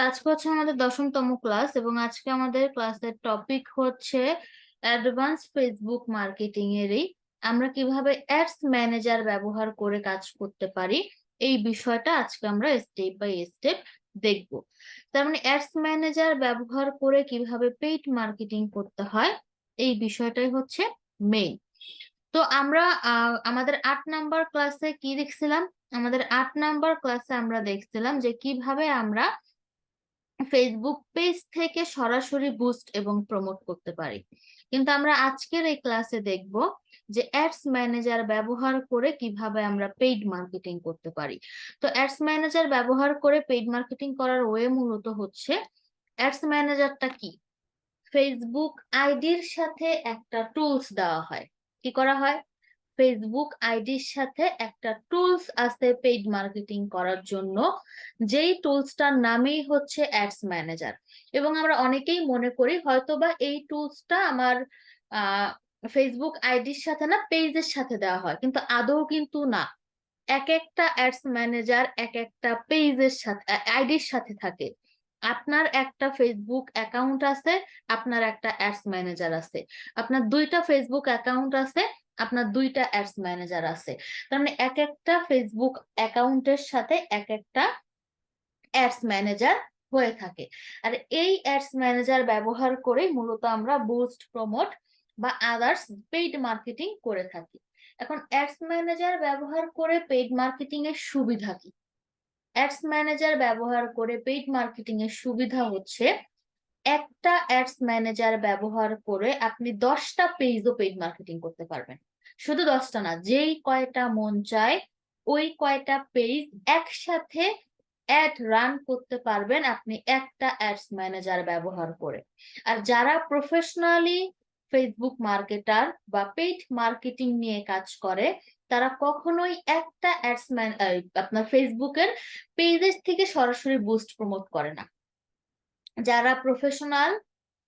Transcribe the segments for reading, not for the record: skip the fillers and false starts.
আজকে হচ্ছে আমাদের 10ম ক্লাস এবং আজকে আমাদের ক্লাসের টপিক হচ্ছে অ্যাডভান্স ফেসবুক মার্কেটিং এরই আমরা কিভাবে অ্যাডস ম্যানেজার ব্যবহার করে কাজ করতে পারি এই বিষয়টা আজকে আমরা স্টেপ বাই স্টেপ দেখব। তার মানে অ্যাডস ম্যানেজার ব্যবহার করে কিভাবে পেইড মার্কেটিং করতে হয় এই বিষয়টাই হচ্ছে মেইন। তো আমরা আমাদের 8 নাম্বার ক্লাসে কি দেখছিলাম? আমাদের 8 নাম্বার ক্লাসে আমরা দেখছিলাম যে কিভাবে আমরা ফেসবুক পেজ থেকে সরাসরি বুস্ট এবং প্রমোট করতে পারি। কিন্তু আমরা আজকের এই ক্লাসে দেখব যে অ্যাডস ম্যানেজার ব্যবহার করে কিভাবে আমরা পেইড মার্কেটিং করতে পারি। তো অ্যাডস ম্যানেজার ব্যবহার করে পেইড মার্কেটিং করার ওয়ে মূলত হচ্ছে, অ্যাডস ম্যানেজারটা কি? ফেসবুক আইডির সাথে একটা টুলস দেওয়া হয়। কি করা হয়? ফেসবুক আইডির সাথে একটা টুলস আছে পেইড মার্কেটিং করার জন্য, যেই টুলসটার নামই হচ্ছে অ্যাডস ম্যানেজার। এবং আমরা অনেকেই মনে করি হয়তোবা এই টুলসটা আমার ফেসবুক আইডির সাথে না, পেজের সাথে দেওয়া হয়, কিন্তু আদৌ কিন্তু না। এক একটা অ্যাডস ম্যানেজার এক একটা পেজের সাথে, আইডির সাথে থাকে। আপনার একটা ফেসবুক অ্যাকাউন্ট আছে, আপনার একটা অ্যাডস ম্যানেজার আছে। আপনার দুইটা ফেসবুক অ্যাকাউন্ট আছে, আপনার দুইটা অ্যাডস ম্যানেজার আছে। তার মানে এক একটা ফেসবুক অ্যাকাউন্টের সাথে এক একটা অ্যাডস ম্যানেজার হয়ে থাকে। আর এই অ্যাডস ম্যানেজার ব্যবহার করে মূলত আমরা বুস্ট, প্রমোট বা আদার্স পেইড মার্কেটিং করে থাকি। এখন অ্যাডস ম্যানেজার ব্যবহার করে পেইড মার্কেটিং এর সুবিধা কি? অ্যাডস ম্যানেজার ব্যবহার করে পেইড মার্কেটিং এর সুবিধা হচ্ছে, একটা অ্যাডস ম্যানেজার ব্যবহার করে আপনি 10টা পেজও পেইড মার্কেটিং করতে পারবেন। শুধু 10টা না, যেই কয়টা মন চায় ওই কয়টা পেজ একসাথে অ্যাড রান করতে পারবেন আপনি একটা অ্যাডস ম্যানেজার ব্যবহার করে। আর যারা প্রফেশনালি ফেসবুক মার্কেটার বা পেইড মার্কেটিং নিয়ে কাজ করে, তারা কখনোই একটা আপনার ফেসবুকের পেজের থেকে সরাসরি বুস্ট প্রমোট করে না। যারা প্রফেশনাল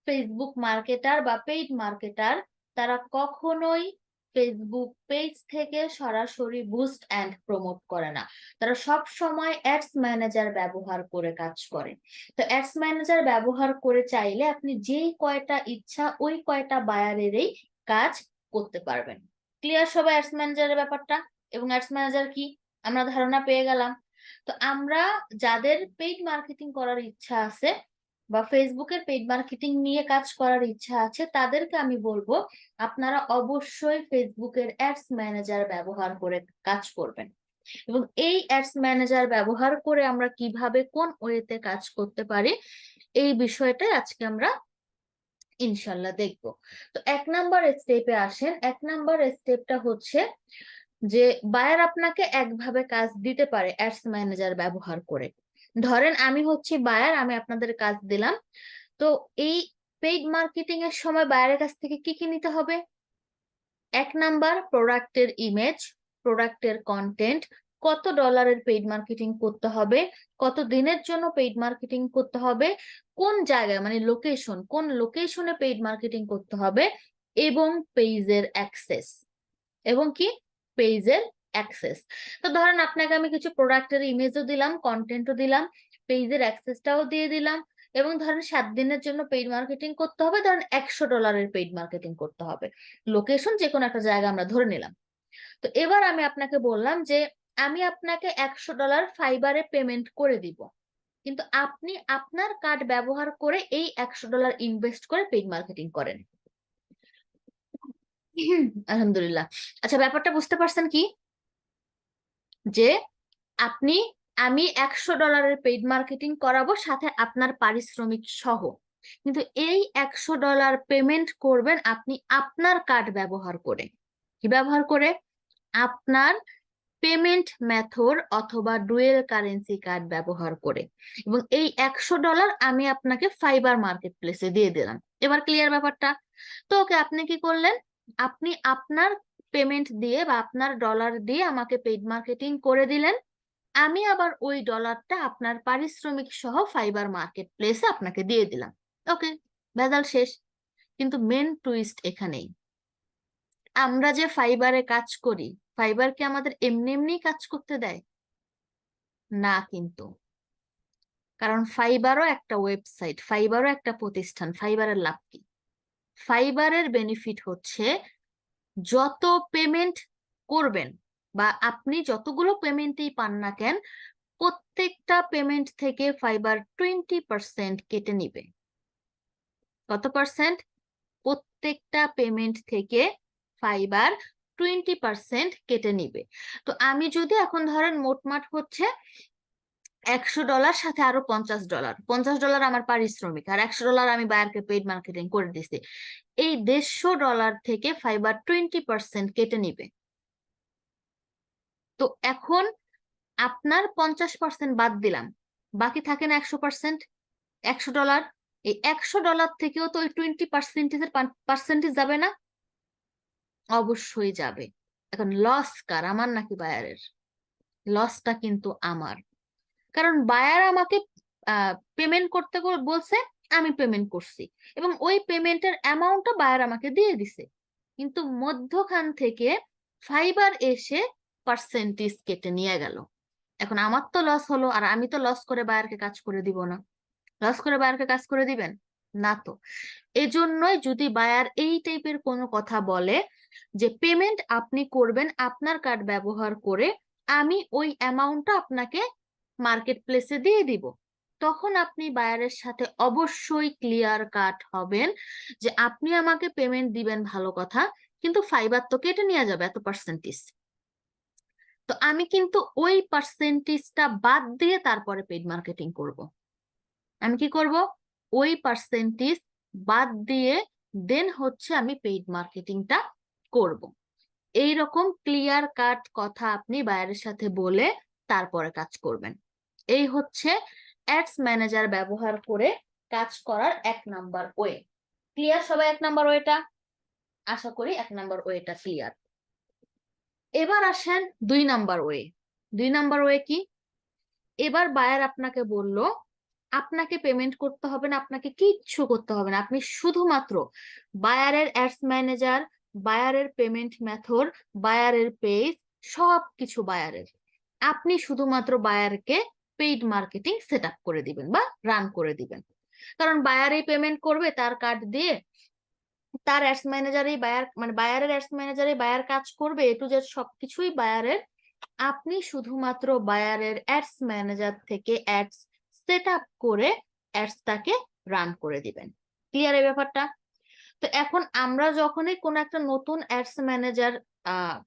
ফেসবুক মার্কেটার বা পেইড মার্কেটার, তারা কখনোই ফেসবুক পেজ থেকে সরাসরি বুস্ট এন্ড প্রমোট করে না। তারা সব সময় অ্যাডস ম্যানেজার ব্যবহার করে কাজ করে। তো অ্যাডস ম্যানেজার ব্যবহার করে চাইলে আপনি যেই কয়টা ইচ্ছা ওই কয়টা বায়ারেরই কাজ করতে পারবেন। ক্লিয়ার সবাই অ্যাডস ম্যানেজারের ব্যাপারটা? এবং অ্যাডস ম্যানেজার কি আমরা ধারণা পেয়ে গেলাম। তো আমরা যাদের পেইড মার্কেটিং করার ইচ্ছা আছে বা ফেসবুকের পেইড মার্কেটিং নিয়ে কাজ করার ইচ্ছা আছে, তাদেরকে আমি বলবো আপনারা অবশ্যই ফেসবুকের অ্যাডস ম্যানেজার ব্যবহার করে কাজ করবেন। এবং এই অ্যাডস ম্যানেজার ব্যবহার করে আমরা কিভাবে কোন ওয়েতে কাজ করতে পারি এই বিষয়টাই আজকে আমরা ইনশাল্লাহ দেখব। তো 1 নাম্বার স্টেপে আসেন। 1 নাম্বার স্টেপটা হচ্ছে যে বায়ার আপনাকে একভাবে কাজ দিতে পারে অ্যাডস ম্যানেজার ব্যবহার করে। ধরেন আমি হচ্ছি বায়ার, আমি আপনাদের কাজ দিলাম। তো এই পেইড মার্কেটিং এর সময় বায়ারের কাছ থেকে কি কি নিতে হবে? 1 নাম্বার, প্রোডাক্টের ইমেজ, প্রোডাক্টের কন্টেন্ট, কত ডলারের পেইড মার্কেটিং করতে হবে, কত দিনের জন্য পেইড মার্কেটিং করতে হবে, কোন জায়গায় মানে লোকেশন, কোন লোকেশনে পেইড মার্কেটিং করতে হবে, এবং পেজের অ্যাক্সেস। এবং কি? পেজের অ্যাক্সেস। তো ধরেন আপনাকে আমি কিছু প্রোডাক্টের ইমেজও দিলাম, কন্টেন্টও দিলাম, পেজের অ্যাক্সেসটাও দিয়ে দিলাম, এবং ধরেন 7 দিনের জন্য পেইড মার্কেটিং করতে হবে, ধরেন $100 পেইড মার্কেটিং করতে হবে। লোকেশন যে কোনো একটা জায়গা আমরা ধরে নিলাম। তো এবার আমি আপনাকে বললাম যে আমি আপনাকে $100 ফাইবারে পেমেন্ট করে দিব, কিন্তু আপনি আপনার কার্ড ব্যবহার করে এই $100 ইনভেস্ট করে পেইড মার্কেটিং করেন। আলহামদুলিল্লাহ। আচ্ছা, ব্যাপারটা বুঝতে পারছেন কি? যে আপনি, আমি $100 পেইড মার্কেটিং করাবো সাথে আপনার পারিশ্রমিক সহ, কিন্তু এই $100 পেমেন্ট করবেন আপনি আপনার কার্ড ব্যবহার করে। কি ব্যবহার করে? আপনার পেমেন্ট মেথড অথবা ডুয়েল কারেন্সি কার্ড ব্যবহার করে। এবং এই $100 আমি আপনাকে ফাইবার মার্কেট প্লেসে দিয়ে দিলাম। এবার ক্লিয়ার ব্যাপারটা? তো ওকে, আপনি কি করলেন? আপনি আপনার পেমেন্ট দিয়ে বা আপনার ডলার দিয়ে আমাকে পেইড মার্কেটিং করে দিলেন। আমি আবার ওই ডলারটা আপনার পারিশ্রমিক সহ ফাইবার মার্কেট প্লেসে আপনাকে দিয়ে দিলাম। ওকে, ভেজাল শেষ। কিন্তু মেন টুইস্ট এখানেই। আমরা যে ফাইবারে কাজ করি, ফাইবার কি আমাদের এমনি এমনি কাজ করতে দেয়? না কিন্তু। কারণ ফাইবারও একটা ওয়েবসাইট, ফাইবারও একটা প্রতিষ্ঠান। ফাইবারের লাভ কি? ফাইবারের বেনিফিট হচ্ছে যত পেমেন্ট করবেন বা আপনি যতগুলো পেমেন্টই পান না কেন, প্রত্যেকটা পেমেন্ট থেকে ফাইবার 20% কেটে নিবে। কত পার্সেন্ট? প্রত্যেকটা পেমেন্ট থেকে ফাইবার 20% কেটে নিবে। তো আমি যদি এখন ধরেন মোটমাট হচ্ছে $100 সাথে আরো $50, $50 আমার পারিশ্রমিক, আর $100 আমি বায়ারকে পেইড মার্কেটিং করে দিছি, এই $150 থেকে ফাইবার 20% কেটে নিবে। তো এখন আপনার 50% বাদ দিলাম, বাকি থাকে না 100%, $100। এই $100 থেকেও তো ওই 20% যাবে না? অবশ্যই যাবে। এখন লস কার, আমার নাকি বায়ারের? লসটা কিন্তু আমার, কারণ বায়ার আমাকে পেমেন্ট করতে বলছে, আমি পেমেন্ট করছি এবং ওই পেমেন্টের অ্যামাউন্টটা বায়ার আমাকে দিয়ে দিছে, কিন্তু মধ্যখান থেকে ফাইবার এসে পার্সেন্টেজ কেটে নিয়ে গেল। এখন আমার তো লস হলো, আর আমি তো লস করে বায়ারকে কাজ করে দিব না। লস করে বায়ারকে কাজ করে দিবেন না তো। এজন্যই যদি বায়ার এই টাইপের কোনো কথা বলে যে পেমেন্ট আপনি করবেন আপনার কার্ড ব্যবহার করে, আমি ওই অ্যামাউন্টটা আপনাকে মার্কেট প্লেসে দিয়ে দিব, তখন আপনি বায়ারের সাথে অবশ্যই ক্লিয়ার কাট হবেন যে আপনি আমাকে পেমেন্ট দিবেন ভালো কথা, কিন্তু ফাইবার তো কেটে নিয়ে যাবে এত পার্সেন্টেজ। তো আমি কিন্তু ওই পার্সেন্টেজটা বাদ দিয়ে তারপরে পেইড মার্কেটিং করব। আমি কি করব? ওই পার্সেন্টেজ বাদ দিয়ে দেন হচ্ছে আমি পেইড মার্কেটিংটা করব। এইরকম ক্লিয়ার কাট কথা আপনি বায়ারের সাথে বলে তারপরে কাজ করবেন। এই হচ্ছে অ্যাডস ম্যানেজার ব্যবহার করে কাজ করার 1 নাম্বার ওয়ে। ক্লিয়ার সবাই 1 নাম্বার ওয়েটা? আশা করি 1 নাম্বার ওয়েটা ক্লিয়ার। এবার আসেন 2 নাম্বার ওয়ে। 2 নাম্বার ওয়ে কি? এবার বায়ার আপনাকে বলল আপনাকে পেমেন্ট করতে হবে না, আপনাকে কিচ্ছু করতে হবে না, আপনি শুধুমাত্র বায়ারের অ্যাডস ম্যানেজার, বায়ারের পেমেন্ট মেথড, বায়ারের পেজ, সবকিছু বায়ারের। আপনি শুধুমাত্র বায়ারকে পেইড মার্কেটিং সেট আপ করে দিবেন বা রান করে দিবেন, কারণ বায়ারই পেমেন্ট করবে তার কার্ড দিয়ে, তার অ্যাডস ম্যানেজারই বায়ার, মানে বায়ারের অ্যাডস ম্যানেজারই বায়ার কাজ করবে, এ টু জেড সবকিছুই বায়ারের। আপনি শুধুমাত্র বায়ারের অ্যাডস ম্যানেজার থেকে অ্যাডস সেট আপ করে অ্যাডসটাকে রান করে দিবেন। ক্লিয়ার এই ব্যাপারটা? তো এখন আমরা যখনই কোন একটা নতুন অ্যাডস ম্যানেজার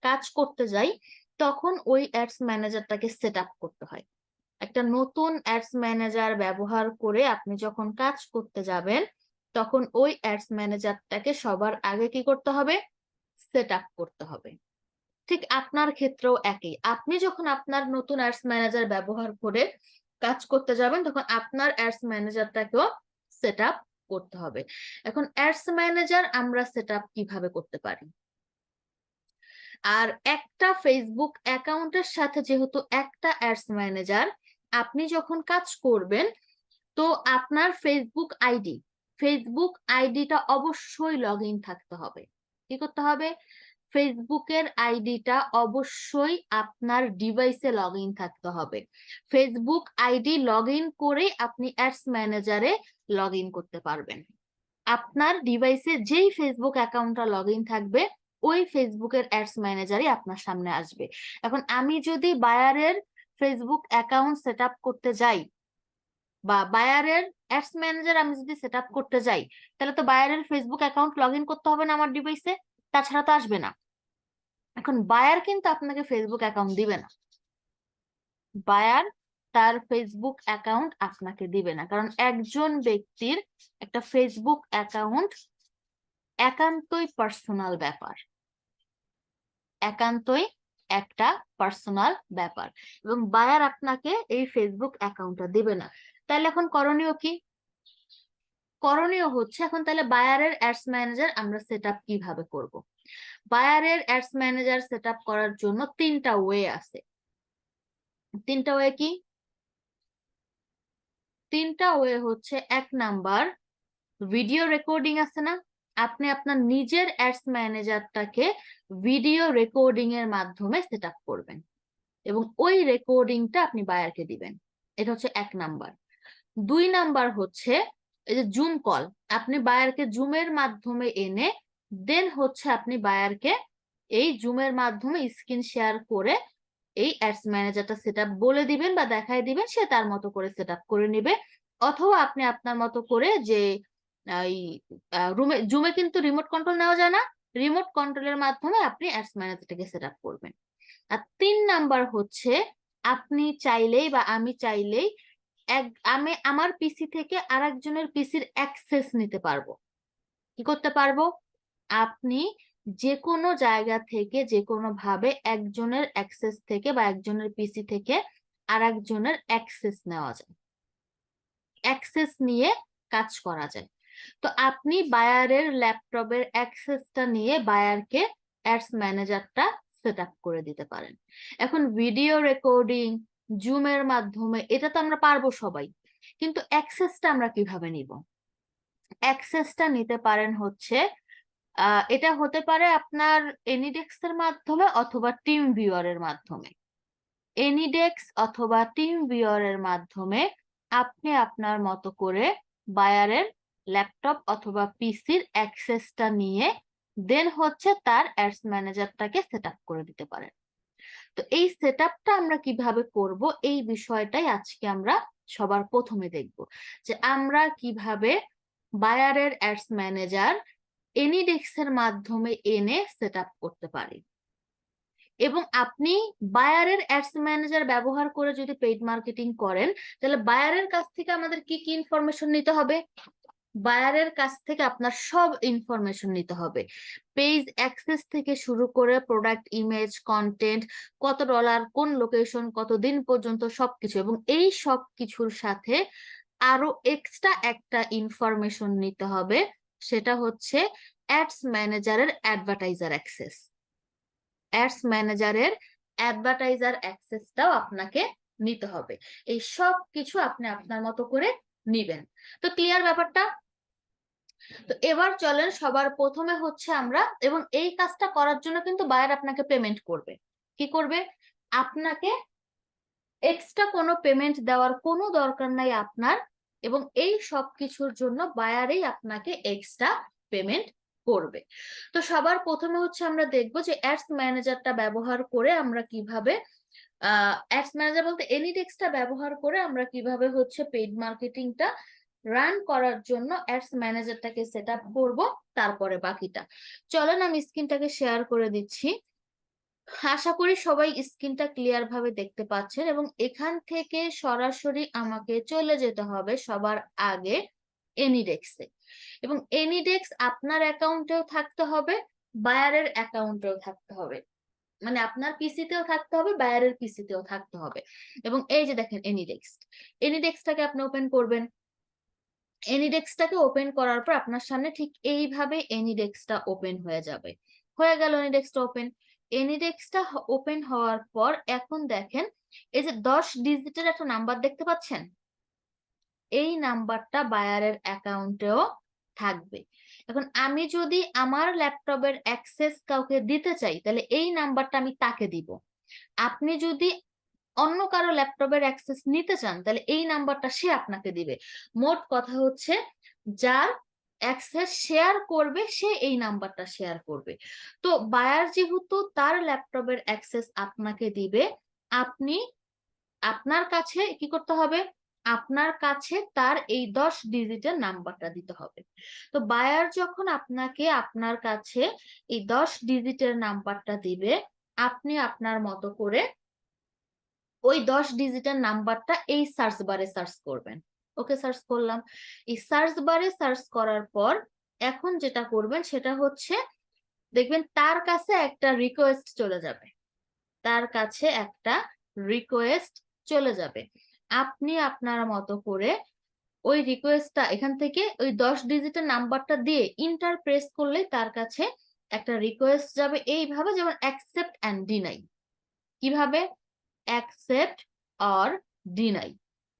কাজ করতে যাই, তখন ওই অ্যাডস ম্যানেজারটাকে সেট আপ করতে হয়। একটা নতুন অ্যাডস ম্যানেজার ব্যবহার করে আপনি যখন কাজ করতে যাবেন, তখন ওই অ্যাডস ম্যানেজারটাকে সবার আগে কি করতে হবে? সেট আপ করতে হবে। ঠিক আপনার ক্ষেত্রেও একই, আপনি যখন আপনার নতুন অ্যাডস ম্যানেজার ব্যবহার করে কাজ করতে যাবেন, তখন আপনার অ্যাডস ম্যানেজারটাকেও সেট আপ করতে হবে। এখন অ্যাডস ম্যানেজার আমরা সেট আপ কিভাবে করতে পারি? আর একটা ফেসবুক অ্যাকাউন্টের সাথে যেহেতু একটা অ্যাডস ম্যানেজার, আপনি যখন কাজ করবেন তো আপনার ফেসবুক আইডিটা অবশ্যই লগ ইন থাকতে হবে। কি করতে হবে? ফেসবুকের আইডিটা অবশ্যই আপনার ডিভাইসে লগ ইন থাকতে হবে। ফেসবুক আইডি লগ ইন করে আপনি অ্যাডস ম্যানেজারে লগ ইন করতে পারবেন। আপনার ডিভাইসে যেই ফেসবুক অ্যাকাউন্টটা লগ ইন থাকবে, ওই ফেসবুকের অ্যাডস ম্যানেজারই আপনার সামনে আসবে। এখন আমি যদি বায়ারের ফেসবুক অ্যাকাউন্ট সেট আপ করতে যাই বা বায়ারের অ্যাডস ম্যানেজার আমি যদি সেট আপ করতে যাই, তাহলে তো বায়ারের ফেসবুক অ্যাকাউন্ট লগ ইন করতে হবে না আমার ডিভাইসে, তাছাড়া তো আসবে না। এখন বায়ার কিন্তু আপনাকে ফেসবুক অ্যাকাউন্ট দিবে না, বায়ার তার ফেসবুক অ্যাকাউন্ট আপনাকে দিবে না, কারণ একজন ব্যক্তির একটা ফেসবুক অ্যাকাউন্ট একান্তই পার্সোনাল ব্যাপার, একান্তই একটা পার্সোনাল ব্যাপার, এবং বায়ার আপনাকে এই ফেসবুক অ্যাকাউন্টটা দিবে না। তাহলে এখন করণীয় কি? করণীয় হচ্ছে এখন তাহলে বায়ারের অ্যাডস ম্যানেজার আমরা সেট আপ কিভাবে করব? বায়ারের অ্যাডস ম্যানেজার সেট আপ করার জন্য 3টা ওয়ে আছে। 3টা ওয়ে কি? 3টা ওয়ে হচ্ছে, 1 নাম্বার, ভিডিও রেকর্ডিং আছে না, আপনি আপনার নিজের অ্যাডস ম্যানেজারটাকে ভিডিও রেকর্ডিং এর মাধ্যমে সেট আপ করবেন এবং ওই রেকর্ডিংটা আপনি বায়ারকে দিবেন। এটা হচ্ছে 1 নাম্বার। 2 নাম্বার হচ্ছে এই যে জুম কল, আপনি বায়ারকে জুমের মাধ্যমে এনে দেন হচ্ছে আপনি বায়ারকে এই জুমের মাধ্যমে স্ক্রিন শেয়ার করে এই অ্যাডস ম্যানেজারটা সেটআপ বলে দিবেন বা দেখায় দিবেন, সে তার মতো করে সেটআপ করে নেবে। অথবা আপনি আপনার মতো করে যে এই জুমে কিন্তু রিমোট কন্ট্রোল নেওয়া যায় না, রিমোট কন্ট্রোলের মাধ্যমে আপনি অ্যাডস ম্যানেজারটাকে সেটআপ করবেন। আর 3 নাম্বার হচ্ছে আপনি চাইলেই বা আমি চাইলেই আমি আমার পিসি থেকে আরেকজনের পিসির অ্যাক্সেস নিতে পারবো। কি করতে পারবো? আপনি যে কোনো জায়গা থেকে যে কোনো ভাবে একজনের অ্যাক্সেস থেকে বা একজনের পিসি থেকে আরেকজনের অ্যাক্সেস নেওয়া যায়, অ্যাক্সেস নিয়ে কাজ করা যায়। তো আপনি বায়ারের ল্যাপটপের অ্যাক্সেসটা নিয়ে বায়ারকে অ্যাডস ম্যানেজারটা সেট আপ করে দিতে পারেন। এখন ভিডিও রেকর্ডিং জুমের মাধ্যমে এটা তো আমরা পারবো সবাই, কিন্তু অ্যাক্সেসটা আমরা কিভাবে নিব? অ্যাক্সেসটা নিতে পারেন হচ্ছে এটা হতে পারে আপনার এনিডেক্স এর মাধ্যমে অথবা টিম ভিউয়ারের মাধ্যমে। এনিডেক্স অথবা টিম ভিউয়ারের মাধ্যমে আপনি আপনার মতো করে বায়ারের ল্যাপটপ অথবা পিসির অ্যাক্সেসটা নিয়ে দেন হচ্ছে তার অ্যাডস ম্যানেজারটাকে সেট আপ করে দিতে পারেন। তো এই সেট আপটা আমরা কিভাবে করব, এই বিষয়টাই আজকে আমরা সবার প্রথমে দেখব, যে আমরা কিভাবে বায়ারের অ্যাডস ম্যানেজার এনিডেক্স এর মাধ্যমে এনে সেট আপ করতে পারি। এবং আপনি বায়ারের অ্যাডস ম্যানেজার ব্যবহার করে যদি পেইড মার্কেটিং করেন, তাহলে বায়ারের কাছ থেকে আমাদের কি কি ইনফরমেশন নিতে হবে? বায়ারের কাছ থেকে আপনার সব ইনফরমেশন নিতে হবে, পেজ অ্যাক্সেস থেকে শুরু করে প্রোডাক্ট ইমেজ কন্টেন্ট, কত ডলার, কোন লোকেশন, কতদিন পর্যন্ত, সবকিছু। এবং এই সব কিছুর সাথে আরো এক্সট্রা একটা ইনফরমেশন নিতে হবে, সেটা হচ্ছে অ্যাডস ম্যানেজারের অ্যাডভার্টাইজার অ্যাক্সেস। অ্যাডস ম্যানেজারের অ্যাডভার্টাইজার অ্যাক্সেসটাও আপনাকে নিতে হবে। এই সব কিছু আপনি আপনার মতো করে নিবেন। তো ক্লিয়ার ব্যাপারটা? তো এবার চলেন সবার প্রথমে হচ্ছে আমরা, এবং এই কাজটা করার জন্য কিন্তু বায়ার আপনাকে পেমেন্ট করবে। কি করবে? আপনাকে এক্সট্রা কোনো পেমেন্ট দেওয়ার কোনো দরকার নাই আপনার, এবং এই সব কিছুর জন্য বায়ারেই আপনাকে এক্সট্রা পেমেন্ট করবে। তো সবার প্রথমে হচ্ছে আমরা দেখবো যে অ্যাডস ম্যানেজারটা ব্যবহার করে আমরা কিভাবে অ্যাডস ম্যানেজার বলতে এনিডেক্সটা ব্যবহার করে আমরা কিভাবে হচ্ছে পেইড মার্কেটিংটা রান করার জন্য অ্যাডস ম্যানেজারটাকে সেট আপ করবো, তারপরে বাকিটা। চলেন আমি স্ক্রিনটাকে শেয়ার করে দিচ্ছি। আশা করি সবাই স্ক্রিনটা ক্লিয়ার ভাবে দেখতে পাচ্ছেন, এবং এখান থেকে সরাসরি আমাকে চলে যেতে হবে সবার আগে এনিডেক্সে। এবং এনিডেক্স আপনার অ্যাকাউন্টেও থাকতে হবে, বায়ারের অ্যাকাউন্টেও থাকতে হবে, মানে আপনার পিসিতেও থাকতে হবে, বায়ারের পিসিতেও থাকতে হবে। এবং এই যে দেখেন এনিডেক্স, এনিডেক্সটাকে আপনি ওপেন করবেন। এনিডেক্সটাকে ওপেন করার পর আপনার সামনে ঠিক এইভাবে এনিডেক্সটা ওপেন হয়ে যাবে। হয়ে গেল এনিডেক্সটা ওপেন। এনিডেক্সটা ওপেন হওয়ার পর এখন দেখেন এই যে 10 ডিজিটের একটা নাম্বার দেখতে পাচ্ছেন, এই নাম্বারটা বায়ারের অ্যাকাউন্টেও থাকবে। এখন আমি যদি আমার ল্যাপটপের অ্যাক্সেস কাউকে দিতে চাই, তাহলে এই নাম্বারটা আমি তাকে দিব। আপনি যদি অন্য কারো ল্যাপটপের অ্যাক্সেস নিতে চান, তাহলে এই নাম্বারটা সে আপনাকে দিবে। মোট কথা হচ্ছে যার অ্যাক্সেস শেয়ার করবে সে এই নাম্বারটা শেয়ার করবে। তো বায়ার যেহেতু তার ল্যাপটপের অ্যাক্সেস আপনাকে দিবে, আপনি আপনার কাছে কি করতে হবে? আপনার কাছে তার এই 10 ডিজিটের নাম্বারটা দিতে হবে। তো বায়ার যখন আপনাকে আপনার কাছে এই 10 ডিজিটের নাম্বারটা দিবে, আপনি আপনার মতো করে ওই 10 ডিজিটের নাম্বারটা এই সার্চ বারে সার্চ করবেন। ওকে, সার্চ করলাম। এই সার্চ বারে সার্চ করার পর এখন যেটা করবেন সেটা হচ্ছে দেখবেন তার কাছে একটা রিকোয়েস্ট চলে যাবে, তার কাছে একটা রিকোয়েস্ট চলে যাবে। আপনি আপনার মতো করে ওই রিকোয়েস্টটা এখান থেকে ওই 10 ডিজিটের নাম্বারটা দিয়ে ইন্টার প্রেস করলেই তার কাছে একটা রিকোয়েস্ট যাবে এইভাবে, যেমন অ্যাকসেপ্ট এন্ড ডিনাই। কিভাবে? অ্যাকসেপ্ট অর ডিনাই,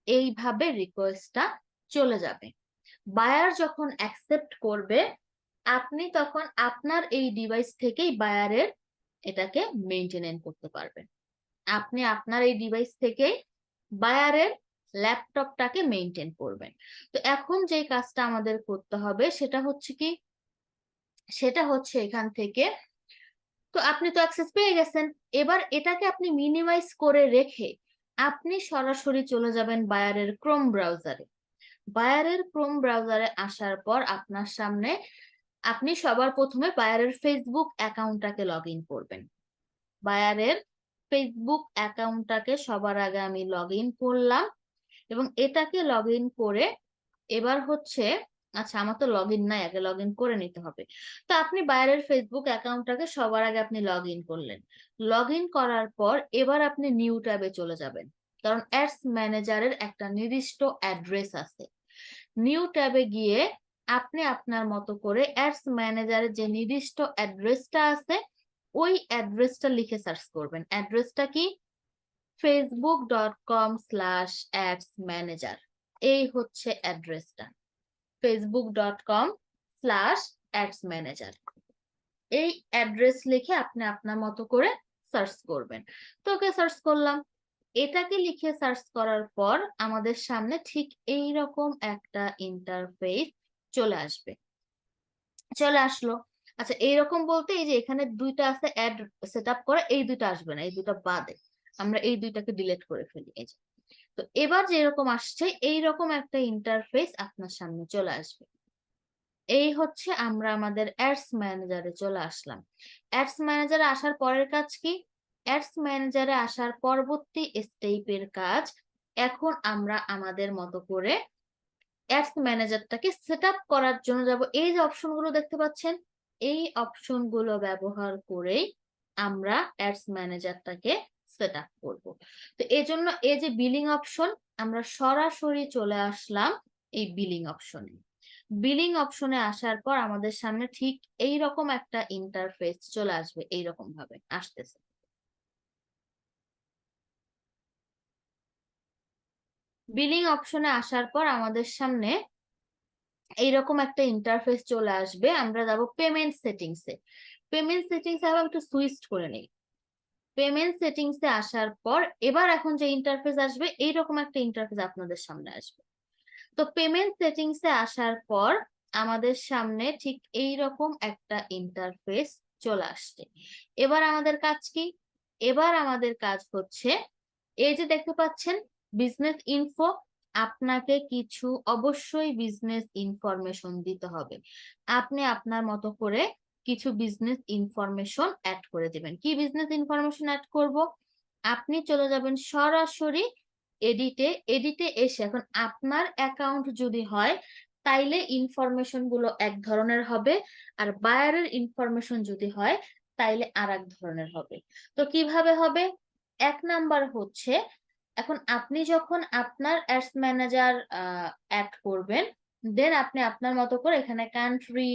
এইভাবে রিকোয়েস্টটা চলে যাবে। বায়ার যখন অ্যাকসেপ্ট করবে, আপনি তখন আপনার এই ডিভাইস থেকেই বায়ারের এটাকে মেইনটেনেন করতে পারবেন। আপনি আপনার এই ডিভাইস থেকেই বায়ারের ল্যাপটপটাকে মেনটেন করবেন। তো এখন যে কাজটা আমাদের করতে হবে সেটা হচ্ছে কি, সেটা হচ্ছে এখান থেকে, তো আপনি তো অ্যাক্সেস পেয়ে গেছেন, এবার এটাকে আপনি মিনিমাইজ করে রেখে আপনি সরাসরি চলে যাবেন বায়ারের ক্রোম ব্রাউজারে। বায়ারের ক্রোম ব্রাউজারে আসার পর আপনার সামনে আপনি সবার প্রথমে বায়ারের ফেসবুক অ্যাকাউন্টটাকে লগ ইন করবেন। বায়ারের ফেসবুক অ্যাকাউন্টটাকে সবার আগে আমি লগ ইন করলাম, এবং এটাকে লগ ইন করে এবার হচ্ছে, আচ্ছা আমার তো লগ ইন নাই, আগে লগ ইন করে নিতে হবে। তো আপনি বায়ারের ফেসবুক অ্যাকাউন্টটাকে সবার আগে আপনি লগ ইন করলেন। লগ ইন করার পর এবার আপনি নিউ ট্যাবে চলে যাবেন, কারণ অ্যাডস ম্যানেজারের একটা নির্দিষ্ট অ্যাড্রেস আছে। নিউ ট্যাবে গিয়ে আপনি আপনার মতো করে অ্যাডস ম্যানেজারের যে নির্দিষ্ট অ্যাড্রেসটা আছে ওই অ্যাড্রেসটা লিখে সার্চ করবেন। অ্যাড্রেসটা কি? facebook.com/ads-manager, এই হচ্ছে অ্যাড্রেসটা, facebook.com/ads-manager। এই অ্যাড্রেস লিখে আপনি আপনার মতো করে সার্চ করবেন। তো ওকে সার্চ করলাম, এটাকে লিখে সার্চ করার পর আমাদের সামনে ঠিক এই রকম একটা ইন্টারফেস চলে আসবে, চলে আসলো। আচ্ছা এইরকম বলতে এই যে এখানে দুইটা আছে অ্যাড সেট আপ করা, এই দুইটা আসবে না, এই দুইটা বাদে, আমরা এই দুইটাকে ডিলিট করে ফেলি। এই যে, তো এবার যেরকম আসছে এইরকম একটা ইন্টারফেস আপনার সামনে চলে আসবে। এই হচ্ছে আমরা আমাদের অ্যাডস ম্যানেজারে চলে আসলাম। অ্যাডস ম্যানেজারে আসার পরের কাজ কি? অ্যাডস ম্যানেজারে আসার পরবর্তী স্টেপের কাজ, এখন আমরা আমাদের মতো করে অ্যাডস ম্যানেজারটাকে সেট আপ করার জন্য যাব। এই যে অপশনগুলো দেখতে পাচ্ছেন, এই অপশনগুলো ব্যবহার করেই আমরা অ্যাডস ম্যানেজারটাকে সেট আপ করবো। তো এই জন্য এই যে বিলিং অপশন, আমরা সরাসরি চলে আসলাম এই বিলিং অপশনে। বিলিং অপশনে আসার পর আমাদের সামনে ঠিক এই রকম একটা ইন্টারফেস চলে আসবে, এইরকম ভাবে আসতেছে। বিলিং অপশনে আসার পর আমাদের সামনে এইরকম একটা ইন্টারফেস চলে আসবে। আমরা যাব পেমেন্ট সেটিংসে। পেমেন্ট সেটিংসে আবার একটু সুইচ করে নেই। পেমেন্ট সেটিংসে আসার পর এবার এখন যে ইন্টারফেস আসবে এইরকম একটা ইন্টারফেস আপনাদের সামনে আসবে। তো পেমেন্ট সেটিংসে আসার পর আমাদের সামনে ঠিক এই রকম একটা ইন্টারফেস চলে আসছে। এবার আমাদের কাজ কি? এবার আমাদের কাজ হচ্ছে এই যে দেখতে পাচ্ছেন বিজনেস ইনফো, আপনাকে কিছু অবশ্যই বিজনেস ইনফরমেশন দিতে হবে। আপনি আপনার মতো করে কিছু বিজনেস ইনফরমেশন অ্যাড করে দিবেন। কি বিজনেস ইনফরমেশন অ্যাড করব? আপনি চলে যাবেন সরাসরি এডিটে। এডিটে এসে এখন আপনার অ্যাকাউন্ট যদি হয় তাইলে ইনফরমেশন গুলো এক ধরনের হবে, আর বায়ারের ইনফরমেশন যদি হয় তাইলে আর এক ধরনের হবে। তো কিভাবে হবে? এক নাম্বার হচ্ছে, এখন আপনি যখন আপনার অ্যাডস ম্যানেজার অ্যাড করবেন, দেন আপনি আপনার মতো করে এখানে কান্ট্রি,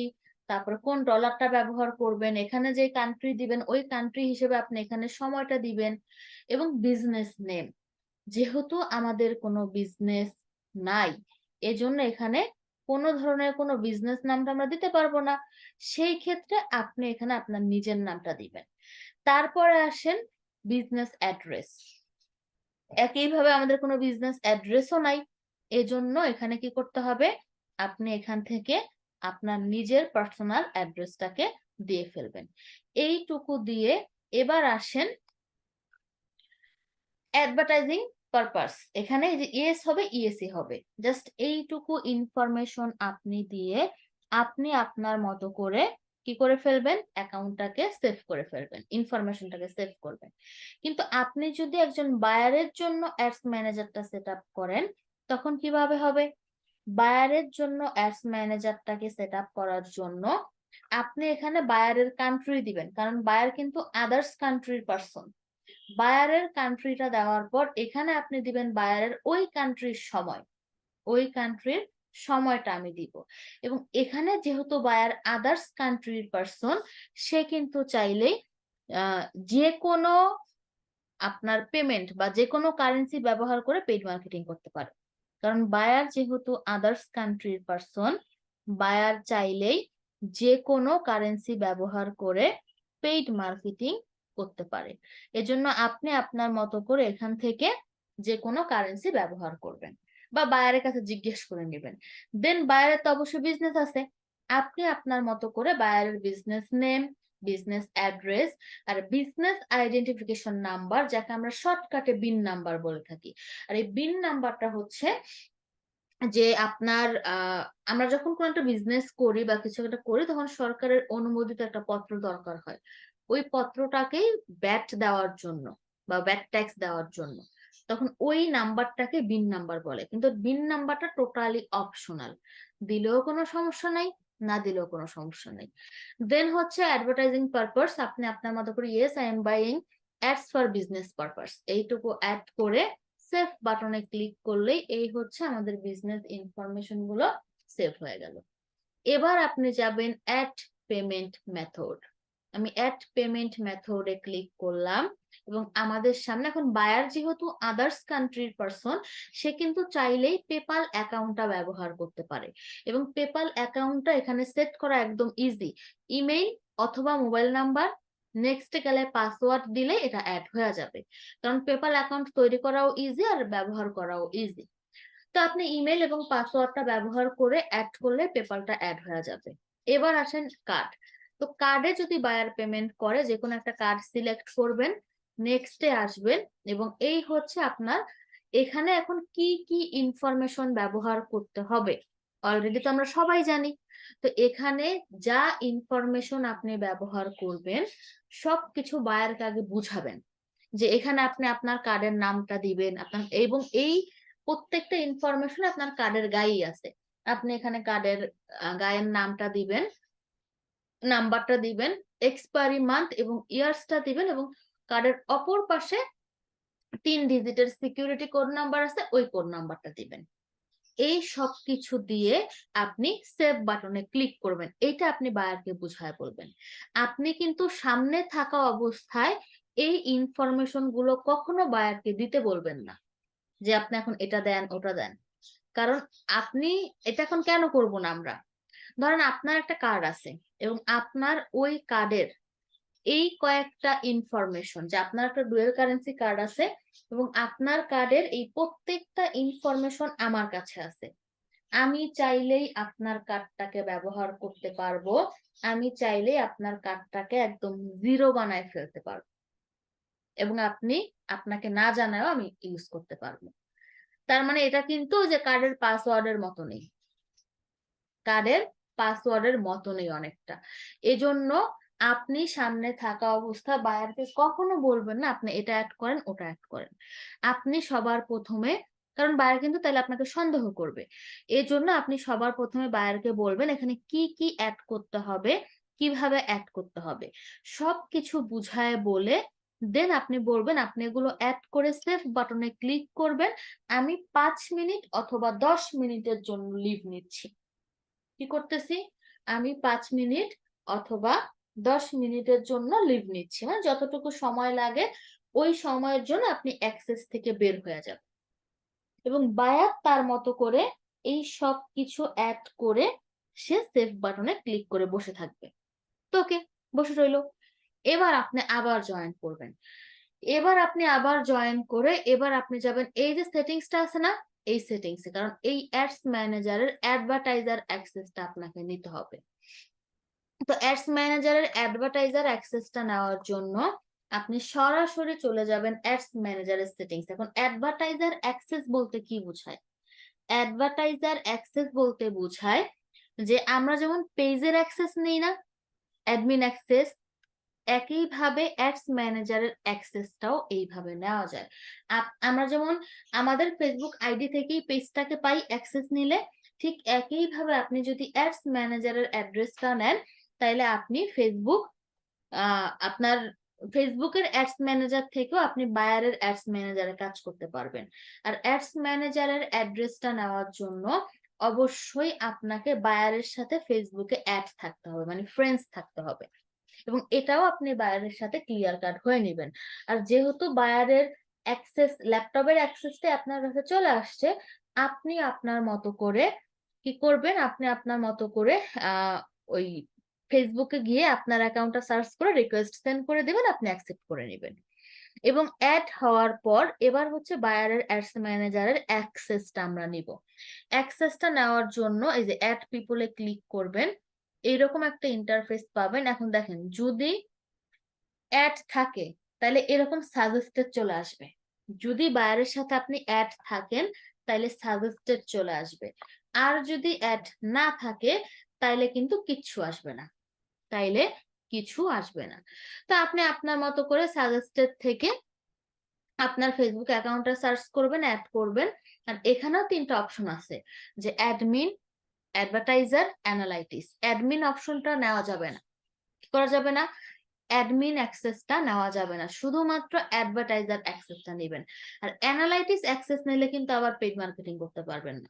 তারপর কোন ডলারটা ব্যবহার করবেন, এখানে যে কান্ট্রি দিবেন ওই কান্ট্রি হিসেবে আপনি এখানে সময়টা দিবেন, এবং বিজনেস নেম, যেহেতু আমাদের কোনো বিজনেস নাই এজন্য এখানে কোনো ধরনের কোনো বিজনেস নামটা আমরা দিতে পারবো না, সেই ক্ষেত্রে আপনি এখানে আপনার নিজের নামটা দিবেন। তারপরে আসেন বিজনেস অ্যাড্রেস। একইভাবে আমাদের কোনো বিজনেস অ্যাড্রেসও নাই, এজন্য এখানে কি করতে হবে? আপনি এখান থেকে আপনার নিজের পার্সোনাল অ্যাড্রেসটাকে দিয়ে ফেলবেন। এইটুকু দিয়ে এবার আসেন অ্যাডভার্টাইজিং পারপাস। এখানে এই যে ইয়েস হবে, ইয়েসই হবে, জাস্ট এইটুকু ইনফরমেশন আপনি দিয়ে আপনি আপনার মতো করে কি করে ফেলবেন? অ্যাকাউন্টটাকে সেভ করে ফেলবেন, ইনফরমেশনটাকে সেভ করবেন। কিন্তু আপনি যদি একজন বায়ারের জন্য অ্যাডস ম্যানেজারটা সেট আপ করেন তখন কিভাবে হবে? বায়ারের জন্য অ্যাডস ম্যানেজারটাকে সেট আপ করার জন্য আপনি এখানে বায়ারের কান্ট্রি দিবেন, কারণ বায়ার কিন্তু আদার্স কান্ট্রির পারসন। বায়ারের কান্ট্রিটা দেওয়ার পর এখানে আপনি দিবেন বায়ারের ওই কান্ট্রির সময়, ওই কান্ট্রির সময়টা আমি দিব। এবং এখানে যেহেতু বায়ার আদার্স কান্ট্রির পারসন, সে কিন্তু চাইলেই যে কোনো আপনার পেমেন্ট বা যে কোনো কারেন্সি ব্যবহার করে পেইড মার্কেটিং করতে পারে। কারণ বায়ার যেহেতু আদার্স কান্ট্রির পারসন, বায়ার চাইলেই যে কোনো কারেন্সি ব্যবহার করে পেইড মার্কেটিং করতে পারে। এজন্য আপনি আপনার মতো করে এখান থেকে যে কোনো কারেন্সি ব্যবহার করবেন বা বায়ারের কাছে জিজ্ঞেস করে নেবেন। দেন বায়ারের তো অবশ্যই বিজনেস আছে, আপনি আপনার মতো করে বায়ারের বিজনেস নেম, বিজনেস অ্যাড্রেস আর বিজনেস আইডেন্টিফিকেশন নাম্বার, যাকে আমরা শর্টকাটে বিন নাম্বার বলে থাকি। আর এই বিন নাম্বারটা হচ্ছে যে আপনার আমরা যখন কোনো একটা বিজনেস করি বা কিছু একটা করি, তখন সরকারের অনুমোদিত একটা পত্র দরকার হয়। ওই পত্রটাকেই ব্যাট দেওয়ার জন্য বা ব্যাট ট্যাক্স দেওয়ার জন্য, তখন ওই নাম্বারটাকে বিন নাম্বার বলে। কিন্তু বিন নাম্বারটা টোটালি অপশনাল, দিলেও কোনো সমস্যা নাই, না দিলেও কোনো সমস্যা নেই। দেন হচ্ছে অ্যাডভার্টাইজিং পারপাস, আপনি আপনার মতো করে yes I am buying ads for business purpose এইটুকু অ্যাড করে সেভ বাটনে ক্লিক করলেই এই হচ্ছে আমাদের বিজনেস ইনফরমেশন গুলো সেভ হয়ে গেল। এবার আপনি যাবেন অ্যাড পেমেন্ট মেথড। আমি অ্যাড পেমেন্ট মেথডে ক্লিক করলাম এবং আমাদের সামনে এখন বায়ার যেহেতু আদার্স কান্ট্রির পারসন, সে কিন্তু চাইলেই পেপাল অ্যাকাউন্টটা ব্যবহার করতে পারে এবং পেপাল অ্যাকাউন্টটা এখানে সেট করা একদম ইজি। ইমেইল অথবা মোবাইল নাম্বার, নেক্সটে গেলে পাসওয়ার্ড দিলে এটা অ্যাড হয়ে যাবে, কারণ পেপাল অ্যাকাউন্ট তৈরি করাও ইজি আর ব্যবহার করাও ইজি। তো আপনি ইমেল এবং পাসওয়ার্ডটা ব্যবহার করে অ্যাড করলে পেপালটা অ্যাড হয়ে যাবে। এবার আসেন কার্ড। তো কার্ডে যদি বায়ার পেমেন্ট করে, যে কোনো একটা কার্ড সিলেক্ট করবেন, নেক্সটে আসবেন এবং এই হচ্ছে আপনার এখানে এখন কি কি ইনফরমেশন ব্যবহার করতে হবে অলরেডি তো আমরা সবাই জানি। তো এখানে যা ইনফরমেশন আপনি ব্যবহার করবেন সবকিছু বায়ারকে আগে বুঝাবেন, যে এখানে আপনি আপনার কার্ডের নামটা দিবেন আপনার, এবং এই প্রত্যেকটা ইনফরমেশন আপনার কার্ডের গায়েই আছে। আপনি এখানে কার্ডের গায়ের নামটা দিবেন, নাম্বারটা দিবেন, এক্সপায়ারি মান্থ এবং ইয়ার্সটা দিবেন, এবং কার্ডের অপর পাশে 3 ডিজিটের সিকিউরিটি কোড নাম্বার আছে, ওই কোড নাম্বারটা দিবেন। এই সব কিছু দিয়ে আপনি সেভ বাটনে ক্লিক করবেন। এটা আপনি বায়ারকে বুঝায় বলবেন। আপনি কিন্তু সামনে থাকা অবস্থায় এই ইনফরমেশন গুলো কখনো বায়ারকে দিতে বলবেন না, যে আপনি এখন এটা দেন ওটা দেন। কারণ আপনি এটা এখন কেন করব না আমরা, ধরেন আপনার একটা কার্ড আছে এবং আপনার ওই কার্ডের এই কয়েকটা ইনফরমেশন, যে আপনার একটা ডুয়েল কারেন্সি কার্ড আছে এবং আপনার কার্ডের এই প্রত্যেকটা ইনফরমেশন আমার কাছে আছে। আমি চাইলেই আপনার কার্ডটাকে ব্যবহার করতে পারবো, আমি চাইলেই আপনার কার্ডটাকে একদম জিরো বানায় ফেলতে পারবো এবং আপনি আপনাকে না জানায়ও আমি ইউজ করতে পারবো। তার মানে এটা কিন্তু যে কার্ডের পাসওয়ার্ডের মতো নেই, কার্ডের পাসওয়ার্ডের মতো নেই অনেকটা। এজন্য আপনি সামনে থাকা অবস্থা বায়ারকে কখনো বলবেন না আপনি এটা অ্যাড করেন ওটা অ্যাড করেন। আপনি সবার প্রথমে, কারণ বায়ার কিন্তু তাহলে আপনাকে সন্দেহ করবে, এজন্য আপনি সবার প্রথমে বায়ারকে বলবেন এখানে কি কি অ্যাড করতে হবে, কিভাবে অ্যাড করতে হবে, সবকিছু বুঝায় বলে দেন আপনি বলবেন আপনি এগুলো অ্যাড করে সেভ বাটনে ক্লিক করবেন। আমি 5 মিনিট অথবা 10 মিনিটের জন্য লিভ নিচ্ছি। কি করতেছি, আমি 5 মিনিট অথবা 10 মিনিটের জন্য লিভ নিচ্ছি, মানে যতটুকু সময় লাগে ওই সময়ের জন্য আপনি অ্যাক্সেস থেকে বের হয়ে যাবেন এবং বায়ার তার মতো করে এই সব কিছু অ্যাড করে সে সেভ বাটনে ক্লিক করে বসে থাকবে। তো ওকে, বসে রইলো। এবার আপনি আবার জয়েন করবেন। এবার আপনি আবার জয়েন করে এবার আপনি যাবেন এই যে সেটিংসটা আছে না, এই সেটিংসে, কারণ এই অ্যাডস ম্যানেজারের অ্যাডভার্টাইজার অ্যাক্সেসটা আপনাকে নিতে হবে। তো অ্যাডস ম্যানেজারের অ্যাডভার্টাইজার অ্যাক্সেসটা নেওয়ার জন্য আপনি সরাসরি চলে যাবেন অ্যাডস ম্যানেজারের সেটিংস। এখন অ্যাডভার্টাইজার অ্যাক্সেস বলতে কি বোঝায়? অ্যাডভার্টাইজার অ্যাক্সেস বলতে বোঝায় যে আমরা যেমন পেজের অ্যাক্সেস নেই না, অ্যাডমিন অ্যাক্সেস, একইভাবে অ্যাডস ম্যানেজারের অ্যাক্সেসটাও এইভাবে নেওয়া যায়। আমরা যেমন আমাদের ফেসবুক আইডি থেকেই পেজটাকে পাই অ্যাক্সেস নিলে, ঠিক একইভাবে আপনি যদি অ্যাডস ম্যানেজারের অ্যাড্রেসটা নেন তাহলে আপনি ফেসবুক আপনার ফেসবুকের অ্যাডস ম্যানেজার থেকেও আপনি বায়ারের অ্যাডস ম্যানেজারে কাজ করতে পারবেন। আর অ্যাডস ম্যানেজারের অ্যাড্রেসটা নেওয়ার জন্য অবশ্যই আপনাকে বায়ারের সাথে ফেসবুকে অ্যাড থাকতে হবে, মানে ফ্রেন্ডস থাকতে হবে, এবং এটাও আপনি বায়ারের সাথে ক্লিয়ার কাট হয়ে নেবেন। আর যেহেতু বায়ারের অ্যাক্সেস, ল্যাপটপের অ্যাক্সেসটা আপনার কাছে চলে আসছে, আপনি আপনার মতো করে কি করবেন, আপনি আপনার মতো করে ওই ফেসবুকে গিয়ে আপনার অ্যাকাউন্টটা সার্চ করে রিকোয়েস্ট সেন্ড করে দিবেন, আপনি অ্যাকসেপ্ট করে নেবেন। এবং অ্যাড হওয়ার পর এবার হচ্ছে বায়ারের অ্যাডস ম্যানেজারের অ্যাক্সেসটা আমরা নিব। অ্যাক্সেসটা নেওয়ার জন্য এই যে অ্যাড পিপলে ক্লিক করবেন, এইরকম একটা ইন্টারফেস পাবেন। এখন দেখেন, যদি অ্যাড থাকে তাহলে এরকম সাজেস্টেড চলে আসবে। যদি বায়ারের সাথে আপনি অ্যাড থাকেন তাহলে সাজেস্টেড চলে আসবে। আর যদি অ্যাড না থাকে তাইলে কিন্তু কিচ্ছু আসবে না, তাইলে কিছু আসবে না। তো আপনি আপনার মতো করে সাজেস্টেড থেকে আপনার ফেসবুক অ্যাকাউন্টটা সার্চ করবেন, অ্যাড করবেন। আর এখানেও 3টা অপশন আছে, যে অ্যাডমিন, অ্যাডভার্টাইজার, অ্যানালাইটিস। অ্যাডমিন অপশনটা নেওয়া যাবে না। কি করা যাবে না? অ্যাডমিন অ্যাক্সেসটা নেওয়া যাবে না, শুধুমাত্র অ্যাডভার্টাইজার অ্যাক্সেসটা নেবেন। আর অ্যানালাইটিস অ্যাক্সেস নিলে কিন্তু আবার পেইড মার্কেটিং করতে পারবেন না।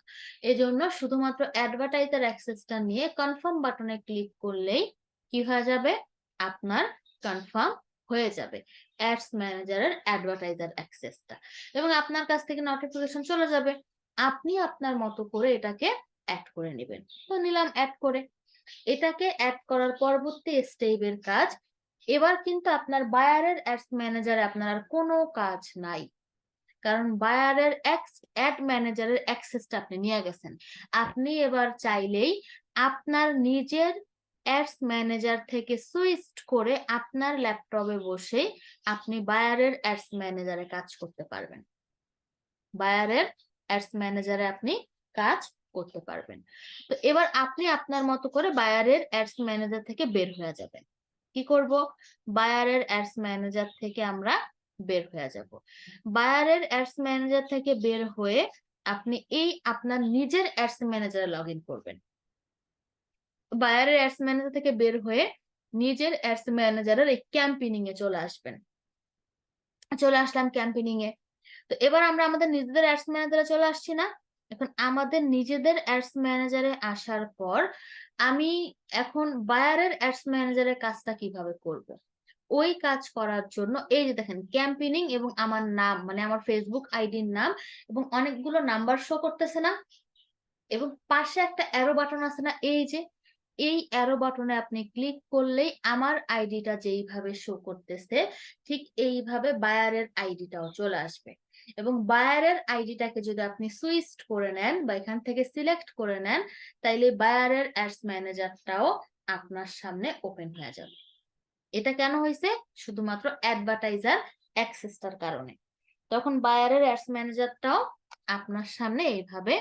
এজন্য শুধুমাত্র অ্যাডভার্টাইজার অ্যাক্সেসটা নিয়ে কনফার্ম বাটনে ক্লিক করলেই কি হয়ে যাবে? আপনার কনফার্ম হয়ে যাবে অ্যাডস ম্যানেজারের অ্যাডভার্টাইজার অ্যাক্সেসটা, এবং আপনার কাছ থেকে নোটিফিকেশন চলে যাবে। আপনি আপনার মতো করে এটাকে অ্যাড করে নেবেন। তো নিলাম অ্যাড করে। এটাকে অ্যাড করার পরবর্তী স্টেপের কাজ, এবার কিন্তু আপনার বায়ারের অ্যাডস ম্যানেজারে আপনার আর কোনো কাজ নাই, কারণ বায়ারের অ্যাড ম্যানেজারের অ্যাক্সেসটা আপনি নিয়ে গেছেন। আপনি এবার চাইলেই আপনার নিজের অ্যাডস ম্যানেজার থেকে সুইচ করে আপনার ল্যাপটপে বসে আপনি বায়ারের অ্যাডস ম্যানেজারে কাজ করতে পারবেন। বায়ারের অ্যাডস ম্যানেজারে আপনি কাজ করতে পারবেন। তো এবার আপনি আপনার মতো করে বায়ারের অ্যাডস ম্যানেজার থেকে বের হয়ে যাবেন। কি করব? বায়ারের অ্যাডস ম্যানেজার থেকে আমরা বের হয়ে যাব। বায়ারের অ্যাডস ম্যানেজার থেকে বের হয়ে আপনি এই আপনার নিজের অ্যাডস ম্যানেজারে লগ ইন করবেন। বায়ারের অ্যাডস ম্যানেজার থেকে বের হয়ে নিজের অ্যাডস ম্যানেজারের এই ক্যাম্পেইনিং এ চলে আসবেন। চলে আসলাম ক্যাম্পেইনিং এ। তো এবার আমরা আমাদের নিজেদের অ্যাডস ম্যানেজারে চলে আসছি না? এখন আমাদের নিজেদের অ্যাডস ম্যানেজারে আসার পর আমি এখন বায়ারের অ্যাডস ম্যানেজারের কাজটা কিভাবে করব? ওই কাজ করার জন্য এই যে দেখেন ক্যাম্পেইনিং এবং আমার নাম, মানে আমার ফেসবুক আইডির নাম এবং অনেকগুলো নাম্বার শো করতেছে না, এবং পাশে একটা অ্যারো বাটন আছে না, এই যে এই অ্যারো বাটনে আপনি ক্লিক করলেই আমার আইডিটা যেইভাবে শো করতেছে ঠিক এইভাবে বায়ারের আইডিটাও চলে আসবে। এবং বায়ারের আইডিটাকে যদি আপনি সুইচ করে নেন বা এখান থেকে সিলেক্ট করে নেন, তাইলে বায়ারের অ্যাডস ম্যানেজারটাও আপনার সামনে ওপেন হয়ে যাবে। এটা কেন হয়েছে? শুধুমাত্র অ্যাডভার্টাইজার অ্যাক্সেসটার কারণে। তখন বায়ারের অ্যাডস ম্যানেজারটাও আপনার সামনে এইভাবে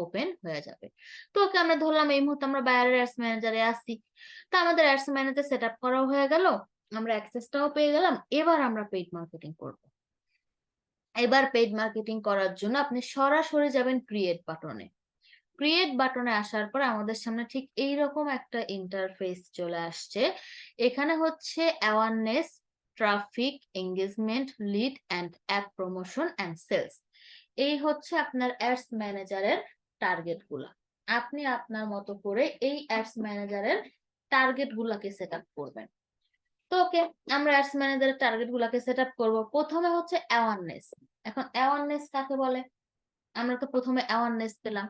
ওপেন হয়ে যাবে। তো ওকে আমরা ধরলাম এই মুহূর্তে আমরা বায়ারের অ্যাডস ম্যানেজারে আসছি। তো আমাদের অ্যাডস ম্যানেজার সেট আপ করাও হয়ে গেল, আমরা অ্যাক্সেসটাও পেয়ে গেলাম। এবার আমরা পেইড মার্কেটিং করব। এবার পেইড মার্কেটিং করার জন্য আপনি সরাসরি যাবেন ক্রিয়েট বাটনে। ক্রিয়েট বাটনে আসার পর আমাদের সামনে ঠিক এইরকম একটা ইন্টারফেস চলে আসছে। এখানে হচ্ছে awareness, traffic, engagement, lead and app promotion and sales. এই হচ্ছে আপনার অ্যাডস ম্যানেজারের টার্গেট গুলা। আপনি আপনার মতো করে এই অ্যাডস ম্যানেজারের টার্গেট গুলাকে সেট আপ করবেন। তো ওকে, আমরা অ্যাডস ম্যানেজারের টার্গেট গুলাকে সেট আপ করবো। প্রথমে হচ্ছে অ্যাওয়ারনেস। এখন অ্যাওয়ারনেস কাকে বলে? আমরা তো প্রথমে অ্যাওয়ারনেস পেলাম।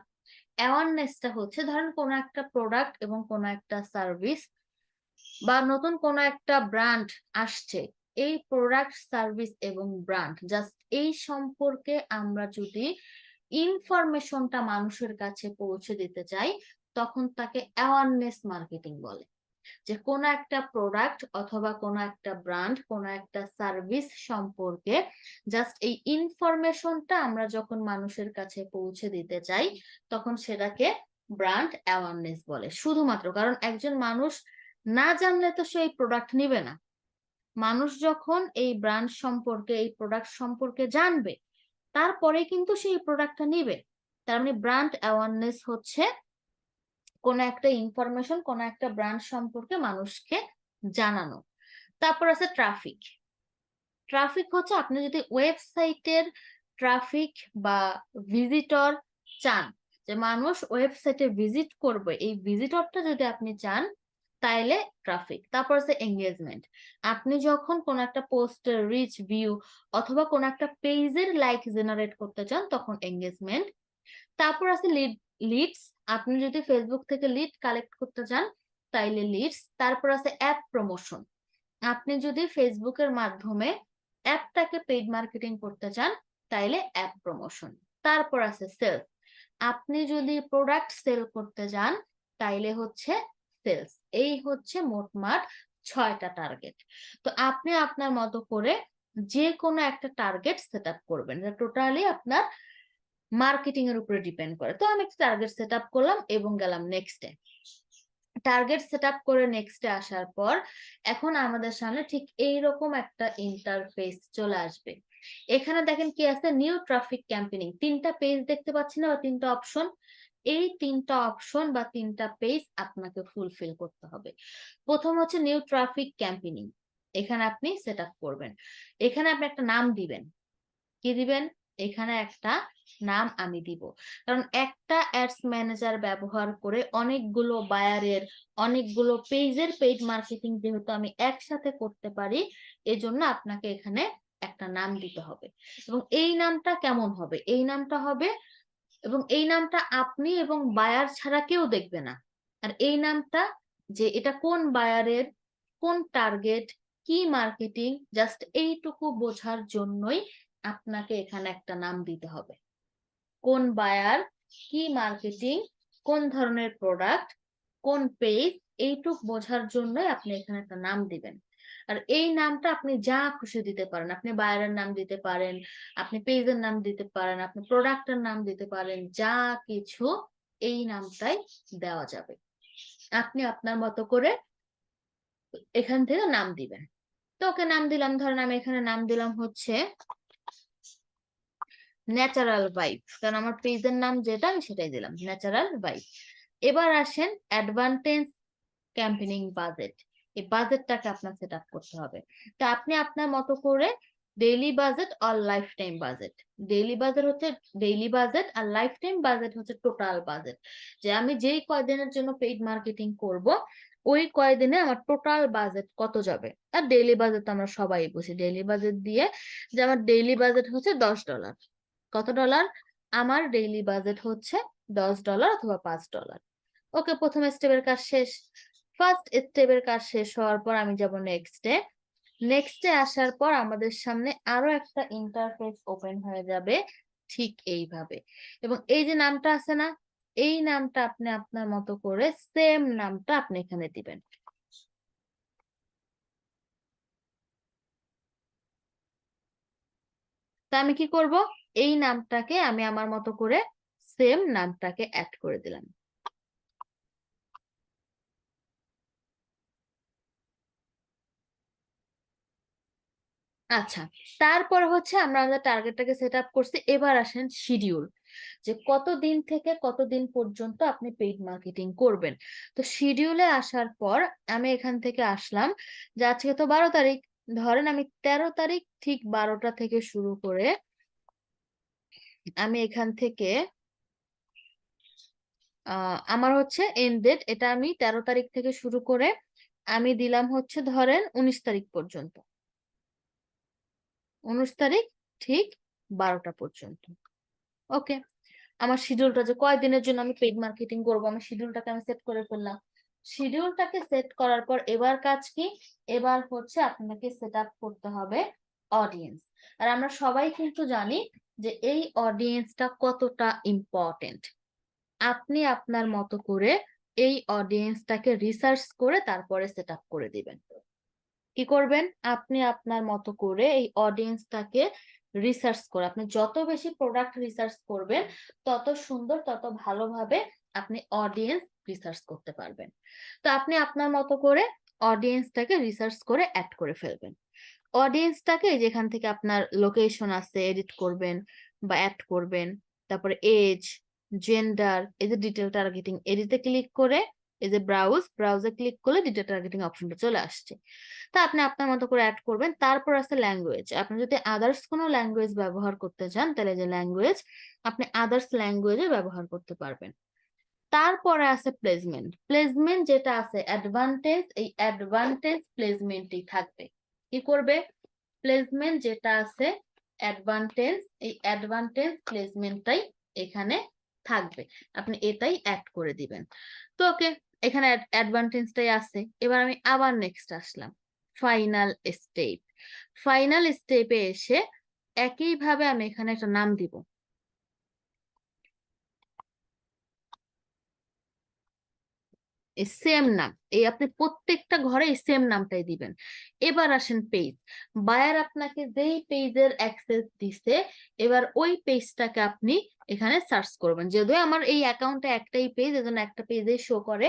অ্যাওয়ারনেসটা হচ্ছে ধরেন কোনো একটা প্রোডাক্ট এবং কোনো একটা সার্ভিস বা নতুন কোনো একটা ব্র্যান্ড আসছে, এই প্রোডাক্ট, সার্ভিস এবং ব্র্যান্ড জাস্ট এই সম্পর্কে আমরা যদি ইনফরমেশনটা মানুষের কাছে পৌঁছে দিতে চাই, তখন তাকে অ্যাওয়ারনেস মার্কেটিং বলে। যে কোনো একটা প্রোডাক্ট অথবা কোনো একটা ব্র্যান্ড, কোনো একটা সার্ভিস সম্পর্কে জাস্ট এই ইনফরমেশনটা আমরা যখন মানুষের কাছে পৌঁছে দিতে চাই, তখন সেটাকে ব্র্যান্ড অ্যাওয়ারনেস বলে। শুধুমাত্র কারণ একজন মানুষ না জানলে তো সেই প্রোডাক্ট নিবে না। মানুষ যখন এই ব্র্যান্ড সম্পর্কে, এই প্রোডাক্ট সম্পর্কে জানবে, তারপরে কিন্তু সেই প্রোডাক্টটা নিবে। তার মানে ব্র্যান্ড অ্যাওয়ারনেস হচ্ছে কোন একটা ইনফরমেশন, কোন একটা ব্র্যান্ড সম্পর্কে মানুষকে জানানো। তারপর আছে ট্রাফিক। ট্রাফিক হচ্ছে আপনি যদি ওয়েবসাইটের ট্রাফিক বা ভিজিটর চান, যে মানুষ ওয়েবসাইটে ভিজিট করবে, এই ভিজিটরটা যদি আপনি চান, তাইলে ট্রাফিক। তারপর আছে এঙ্গেজমেন্ট। আপনি যখন কোন একটা পোস্টের রিচ, ভিউ অথবা কোন একটা পেজের লাইক জেনারেট করতে চান, তখন এঙ্গেজমেন্ট। তারপর আছে লিডস। আপনি যদি ফেসবুক থেকে লিড কালেক্ট করতে চান, তাইলে লিডস। তারপর আছে অ্যাপ প্রমোশন। আপনি যদি ফেসবুকের মাধ্যমে অ্যাপটাকে পেইড মার্কেটিং করতে চান তাইলে অ্যাপ প্রমোশন। তারপর আছে সেলস। আপনি যদি প্রোডাক্ট সেল করতে যান তাইলে হচ্ছে সেলস। এই হচ্ছে মোটমাট 6টা টার্গেট। তো আপনি আপনার মতো করে যে কোনো একটা টার্গেট সেট আপ করবেন, এটা টোটালি আপনার মার্কেটিং এর উপরে ডিপেন্ড করে। তো আমি একটা টার্গেট সেট আপ করলাম এবং গেলাম নেক্সটে। টার্গেট সেট আপ করে নেক্সটে আসার পর এখন আমাদের সামনে ঠিক এইরকম একটা ইন্টারফেস চলে আসবে। এখানে দেখেন কি আছে, নিউ ট্রাফিক ক্যাম্পেইনিং। 3টা পেজ দেখতে পাচ্ছি না, বা 3টা অপশন। এই 3টা অপশন বা 3টা পেজ আপনাকে ফুলফিল করতে হবে। প্রথম হচ্ছে নিউ ট্রাফিক ক্যাম্পেইনিং। এখানে আপনি সেট আপ করবেন। এখানে আপনি একটা নাম দিবেন। কি দিবেন? এখানে একটা নাম আমি দিব, কারণ একটা অ্যাডস ম্যানেজার ব্যবহার করে অনেকগুলো বায়ারের, অনেকগুলো পেজের পেইড মার্কেটিং যেহেতু আমি একসাথে করতে পারি, এজন্য আপনাকে এখানে একটা নাম দিতে হবে। এবং এই নামটা কেমন হবে? এই নামটা হবে, এবং এই নামটা আপনি এবং বায়ার ছাড়া কেউ দেখবে না। আর এই নামটা যে এটা কোন বায়ারের, কোন টার্গেট, কি মার্কেটিং, জাস্ট এইটুকু বোঝার জন্যই আপনাকে এখানে একটা নাম দিতে হবে। কোন বায়ার, কি মার্কেটিং, কোন ধরনের প্রোডাক্ট, কোন পেজ, এইটুক বোঝার জন্যই আপনি এখানে একটা নাম দিবেন। আর এই নামটা আপনি যা খুশি দিতে পারেন। আপনি বায়ারের নাম দিতে পারেন, আপনি পেজের নাম দিতে পারেন, আপনি প্রোডাক্টের নাম দিতে পারেন, যা কিছু এই নামটাই দেওয়া যাবে। আপনি আপনার মতো করে এখান থেকে নাম দিবেন। তো ওকে নাম দিলাম, ধরেন আমি এখানে নাম দিলাম হচ্ছে ন্যাচারাল ভাইব, কারণ আমার পেজের নাম যেটা আমি সেটাই দিলাম, ন্যাচারাল ভাইব। এবার আসেন অ্যাডভান্টেজ ক্যাম্পেইনিং বাজেট। এই বাজেটটাকে আপনার সেট আপ করতে হবে। তো আপনি আপনার মতো করে ডেইলি বাজেট আর life time budget. Daily budget হচ্ছে ডেইলি বাজেট, আর লাইফ টাইম বাজেট হচ্ছে টোটাল বাজেট। যে আমি যেই কয়দিনের জন্য পেইড মার্কেটিং করব, ওই কয়দিনে আমার টোটাল বাজেট কত যাবে। আর ডেইলি বাজেট আমরা সবাই বুঝি, ডেইলি বাজেট দিয়ে যে আমার ডেইলি বাজেট হচ্ছে $10। কত ডলার? আমার ডেইলি বাজেট হচ্ছে $10 অথবা $5। ওকে, প্রথম স্টেপের কাজ শেষ। ফার্স্ট স্টেপের কাজ শেষ হওয়ার পর আমি যাব নেক্সটে। নেক্সটে আসার পর আমাদের সামনে আরো একটা ইন্টারফেস ওপেন হয়ে যাবে ঠিক এইভাবে। এবং এই যে নামটা আছে না, এই নামটা আপনি আপনার মতো করে সেম নামটা আপনি এখানে দিবেন। তা আমি কি করব? এই নামটাকে আমি আমার মতো করে সেম নামটাকে অ্যাড করে দিলাম। আচ্ছা, তারপর হচ্ছে আমরা আমাদের টার্গেটটাকে সেট আপ করছি। এবার আসেন শিডিউল, যে কতদিন থেকে কতদিন পর্যন্ত আপনি পেইড মার্কেটিং করবেন। তো শিডিউলে আসার পর আমি এখান থেকে আসলাম যে আজকে তো 12 তারিখ, ধরেন আমি 13 তারিখ ঠিক 12টা থেকে শুরু করে আমি এখান থেকে আমার হচ্ছে এন্ড ডেট, এটা আমি 13 তারিখ থেকে শুরু করে আমি দিলাম হচ্ছে ধরেন 19 তারিখ পর্যন্ত। 19 তারিখ ঠিক 12টা পর্যন্ত। ওকে, আমার শিডিউলটা যে কয়দিনের জন্য আমি পেইড মার্কেটিং করব, আমার শিডিউলটাকে আমি সেট করে ফেললাম। শিডিউলটাকে সেট করার পর এবার কাজ কি? এবার হচ্ছে আপনাকে সেট আপ করতে হবে অডিয়েন্স। আর আমরা সবাই কিন্তু জানি যে এই অডিয়েন্সটা কতটা ইম্পর্টেন্ট। আপনি আপনার মতো করে এই অডিয়েন্সটাকে রিসার্চ করে তারপরে সেট আপ করে দিবেন। কি করবেন? আপনি আপনার মতো করে এই অডিয়েন্সটাকে রিসার্চ করে, আপনি যত বেশি প্রোডাক্ট রিসার্চ করবেন তত সুন্দর, তত ভালোভাবে আপনি অডিয়েন্স রিসার্চ করতে পারবেন। তো আপনি আপনার মতো করে অডিয়েন্সটাকে রিসার্চ করে অ্যাড করে ফেলবেন। অডিয়েন্সটাকে যেখান থেকে আপনার লোকেশন আছে এডিট করবেন বা অ্যাড করবেন। তারপরে এজ, জেন্ডার, এই যে ডিটেল টার্গেটিং, এডিটে ক্লিক করে এই যে ব্রাউজে ক্লিক করলে ডিটেল টার্গেটিং অপশনটা চলে আসছে। তা আপনি আপনার মতো করে অ্যাড করবেন। তারপর আছে ল্যাঙ্গুয়েজ। আপনি যদি আদার্স কোনো ল্যাঙ্গুয়েজ ব্যবহার করতে চান তাহলে যে ল্যাঙ্গুয়েজ, আপনি আদার্স ল্যাঙ্গুয়েজে ব্যবহার করতে পারবেন। তারপরে আছে প্লেসমেন্ট। প্লেসমেন্ট যেটা আছে অ্যাডভান্টেজ, এই অ্যাডভান্টেজ প্লেসমেন্টই থাকবে। কি করবে? প্লেসমেন্ট যেটা আছে অ্যাডভান্টেজ, এই অ্যাডভান্টেজ প্লেসমেন্টটাই এখানে থাকবে। আপনি এটাই অ্যাড করে দিবেন। তো ওকে, এখানে অ্যাডভান্টেজটাই আছে। এবার আমি আবার নেক্সট আসলাম, ফাইনাল স্টেপ। ফাইনাল স্টেপে এসে একইভাবে আমি এখানে একটা নাম দিব। সেম নাম, এই আপনি প্রত্যেকটা ঘরে সেম নামটাই দিবেন। এবার আসেন পেজ। বায়ার আপনাকে যেই পেজের অ্যাক্সেস দিছে, এবার ওই পেজটাকে আপনি এখানে সার্চ করবেন। যদিও আমার এই অ্যাকাউন্টে একটাই পেজ, এজন্য একটা পেজে শো করে।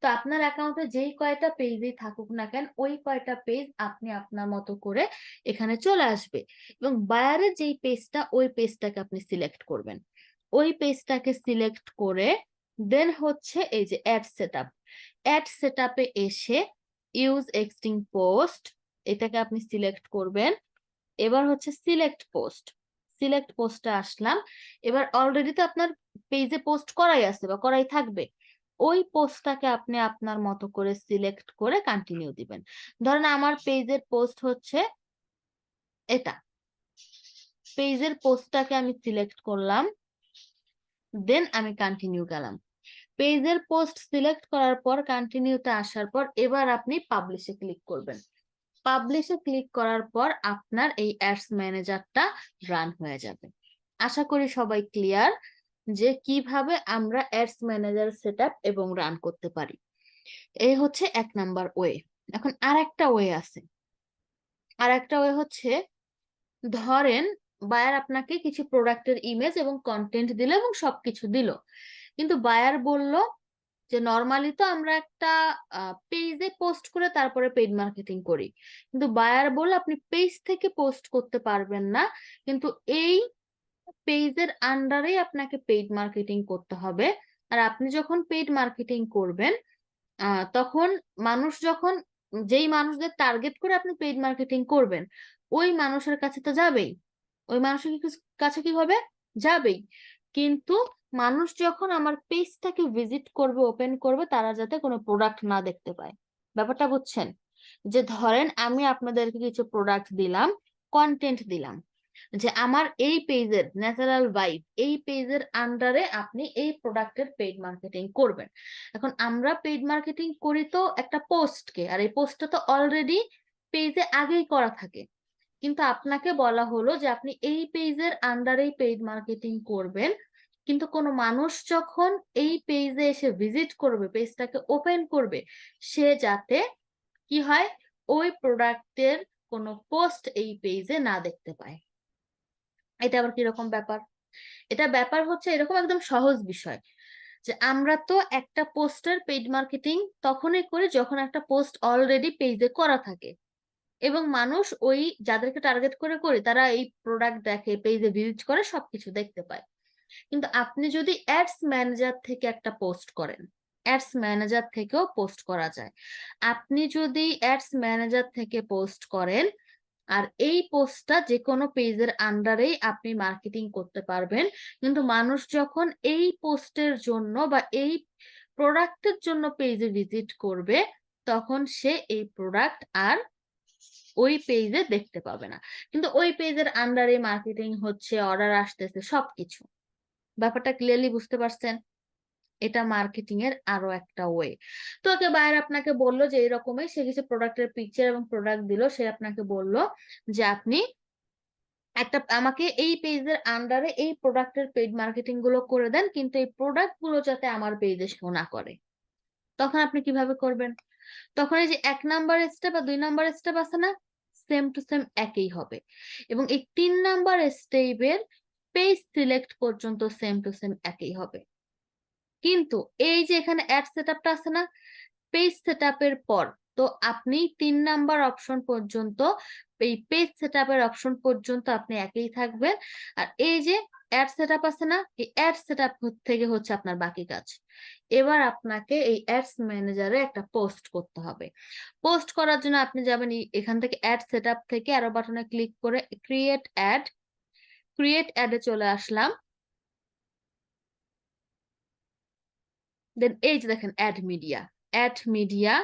তো আপনার অ্যাকাউন্টে যেই কয়টা পেজই থাকুক না কেন, ওই কয়টা পেজ আপনি আপনার মতো করে এখানে চলে আসবে। এবং বায়ারের যেই পেজটা, ওই পেজটাকে আপনি সিলেক্ট করবেন। ওই পেজটাকে সিলেক্ট করে দেন হচ্ছে এই যে অ্যাড সেটআপ, অ্যাড সেটআপে এসে ইউজ এক্সিস্টিং পোস্ট, এটাকে আপনি সিলেক্ট করবেন। এবার হচ্ছে সিলেক্ট পোস্ট, সিলেক্ট পোস্টে আসলাম। এবার অলরেডি তো আপনার পেজে পোস্ট করাই আছে বা করাই থাকবে, ওই পোস্টটাকে আপনি আপনার মতো করে সিলেক্ট করে কন্টিনিউ দিবেন। ধরেন আমার পেজের পোস্ট হচ্ছে এটা, পেজের পোস্টটাকে আমি সিলেক্ট করলাম, দেন আমি কন্টিনিউ গেলাম। পেজের পোস্ট সিলেক্ট করার পর কন্টিনিউতে আসার পর এবার আপনি পাবলিশে ক্লিক করবেন। পাবলিশে ক্লিক করার পর আপনার এই অ্যাডস ম্যানেজারটা রান হয়ে যাবে। আশা করি সবাই ক্লিয়ার যে কিভাবে আমরা অ্যাডস ম্যানেজার সেটআপ এবং রান করতে পারি। এই হচ্ছে 1 নাম্বার ওয়ে। এখন আরেকটা ওয়ে আছে। আরেকটা ওয়ে হচ্ছে, ধরেন বায়ার আপনাকে কিছু প্রোডাক্টের ইমেজ এবং কন্টেন্ট দিল এবং সবকিছু দিল, কিন্তু বায়ার বলল যে নর্মালি তো আমরা একটা পেজে পোস্ট করে তারপরে পেইড মার্কেটিং করি, কিন্তু বায়ার বলল আপনি পেজ থেকে পোস্ট করতে পারবেন না, কিন্তু এই পেজের আন্ডারে আপনাকে পেইড মার্কেটিং করতে হবে। আর আপনি যখন পেইড মার্কেটিং করবেন, তখন মানুষ যখন, যেই মানুষদের টার্গেট করে আপনি পেইড মার্কেটিং করবেন, ওই মানুষের কাছে তো যাবেই, ওই মানুষের কাছে কি হবে, যাবেই। কিন্তু মানুষ যখন আমার পেজটাকে ভিজিট করবে, ওপেন করবে, তারা যাতে কোনো প্রোডাক্ট না দেখতে পায়। ব্যাপারটা বুঝছেন? যে ধরেন আমি আপনাদেরকে কিছু প্রোডাক্ট দিলাম, কন্টেন্ট দিলাম, যে আমার এই পেজের ন্যাচারাল ভাইব, এই পেজের আন্ডারে আপনি এই প্রোডাক্টের পেইড মার্কেটিং করবেন। এখন আমরা পেইড মার্কেটিং করি তো একটা পোস্টকে, আর এই পোস্টটা তো অলরেডি পেজে আগেই করা থাকে, কিন্তু আপনাকে বলা হলো যে আপনি এই পেজের আন্ডারেই পেইড মার্কেটিং করবেন, কিন্তু কোনো মানুষ যখন এই পেজে এসে ভিজিট করবে, পেজটাকে ওপেন করবে, সে যাতে কি হয়, ওই প্রোডাক্টের কোনো পোস্ট এই পেজে না দেখতে পায়। এটা আবার কিরকম ব্যাপার? এটা ব্যাপার হচ্ছে এরকম একদম সহজ বিষয়, যে আমরা তো একটা পোস্টের পেইড মার্কেটিং তখনই করি যখন একটা পোস্ট অলরেডি পেজে করা থাকে এবং মানুষ ওই যাদেরকে টার্গেট করে করি তারা এই প্রোডাক্ট দেখে, পেজে ভিজিট করে, সবকিছু দেখতে পায়। কিন্তু আপনি যদি অ্যাডস ম্যানেজার থেকে একটা পোস্ট করেন, অ্যাডস ম্যানেজার থেকেও পোস্ট করা যায়। আপনি যদি অ্যাডস ম্যানেজার থেকে পোস্ট করেন, আর এই পোস্টটা যে কোনো পেজের আন্ডারেই আপনি মার্কেটিং করতে পারবেন, কিন্তু মানুষ যখন এই পোস্টের জন্য বা এই প্রোডাক্টের জন্য পেজে ভিজিট করবে, তখন সে এই প্রোডাক্ট আর ওই পেজে দেখতে পাবে না, কিন্তু ওই পেজের আন্ডারে মার্কেটিং হচ্ছে, অর্ডার আসতেছে, সবকিছু। ব্যাপারটা ক্লিয়ারলি বুঝতে পারছেন? এটা মার্কেটিং এর আরো একটা ওয়ে। তো ওকে বায়ার আপনাকে বললো যে এরকমই, সে কিছু প্রোডাক্টের পিকচার এবং প্রোডাক্ট দিল, সে আপনাকে বললো যে আপনি একটা আমাকে এই পেজের আন্ডারে এই প্রোডাক্টের পেইড মার্কেটিং গুলো করে দেন, কিন্তু এই প্রোডাক্ট গুলো যাতে আমার পেজে শো না করে। তখন আপনি কিভাবে করবেন? তখন এই যে 1 নাম্বার স্টেপ বা 2 নাম্বার স্টেপ আছে না, সেম টু সেম একই হবে। এবং এই 3 নাম্বার স্টেপের পেজ সিলেক্ট পর্যন্ত সেম টু সেম একই হবে। কিন্তু এই যে এখানে অ্যাড সেটআপটা আছে না, পেজ সেটআপের পর, তো আপনি 3 নাম্বার অপশন পর্যন্ত, এই পেজ সেটআপের অপশন পর্যন্ত আপনি একই থাকবেন। আর এই যে অ্যাড সেটআপ আছে না, এই অ্যাড সেটআপ থেকে হচ্ছে আপনার বাকি কাজ। এবার আপনাকে এই অ্যাডস ম্যানেজারে একটা পোস্ট করতে হবে। পোস্ট করার জন্য আপনি যাবেন এখান থেকে অ্যাড সেটআপ থেকে অ্যারো বাটনে ক্লিক করে ক্রিয়েট অ্যাড, ক্রিয়েট অ্যাডে চলে আসলাম। দেন এই যে দেখেন add media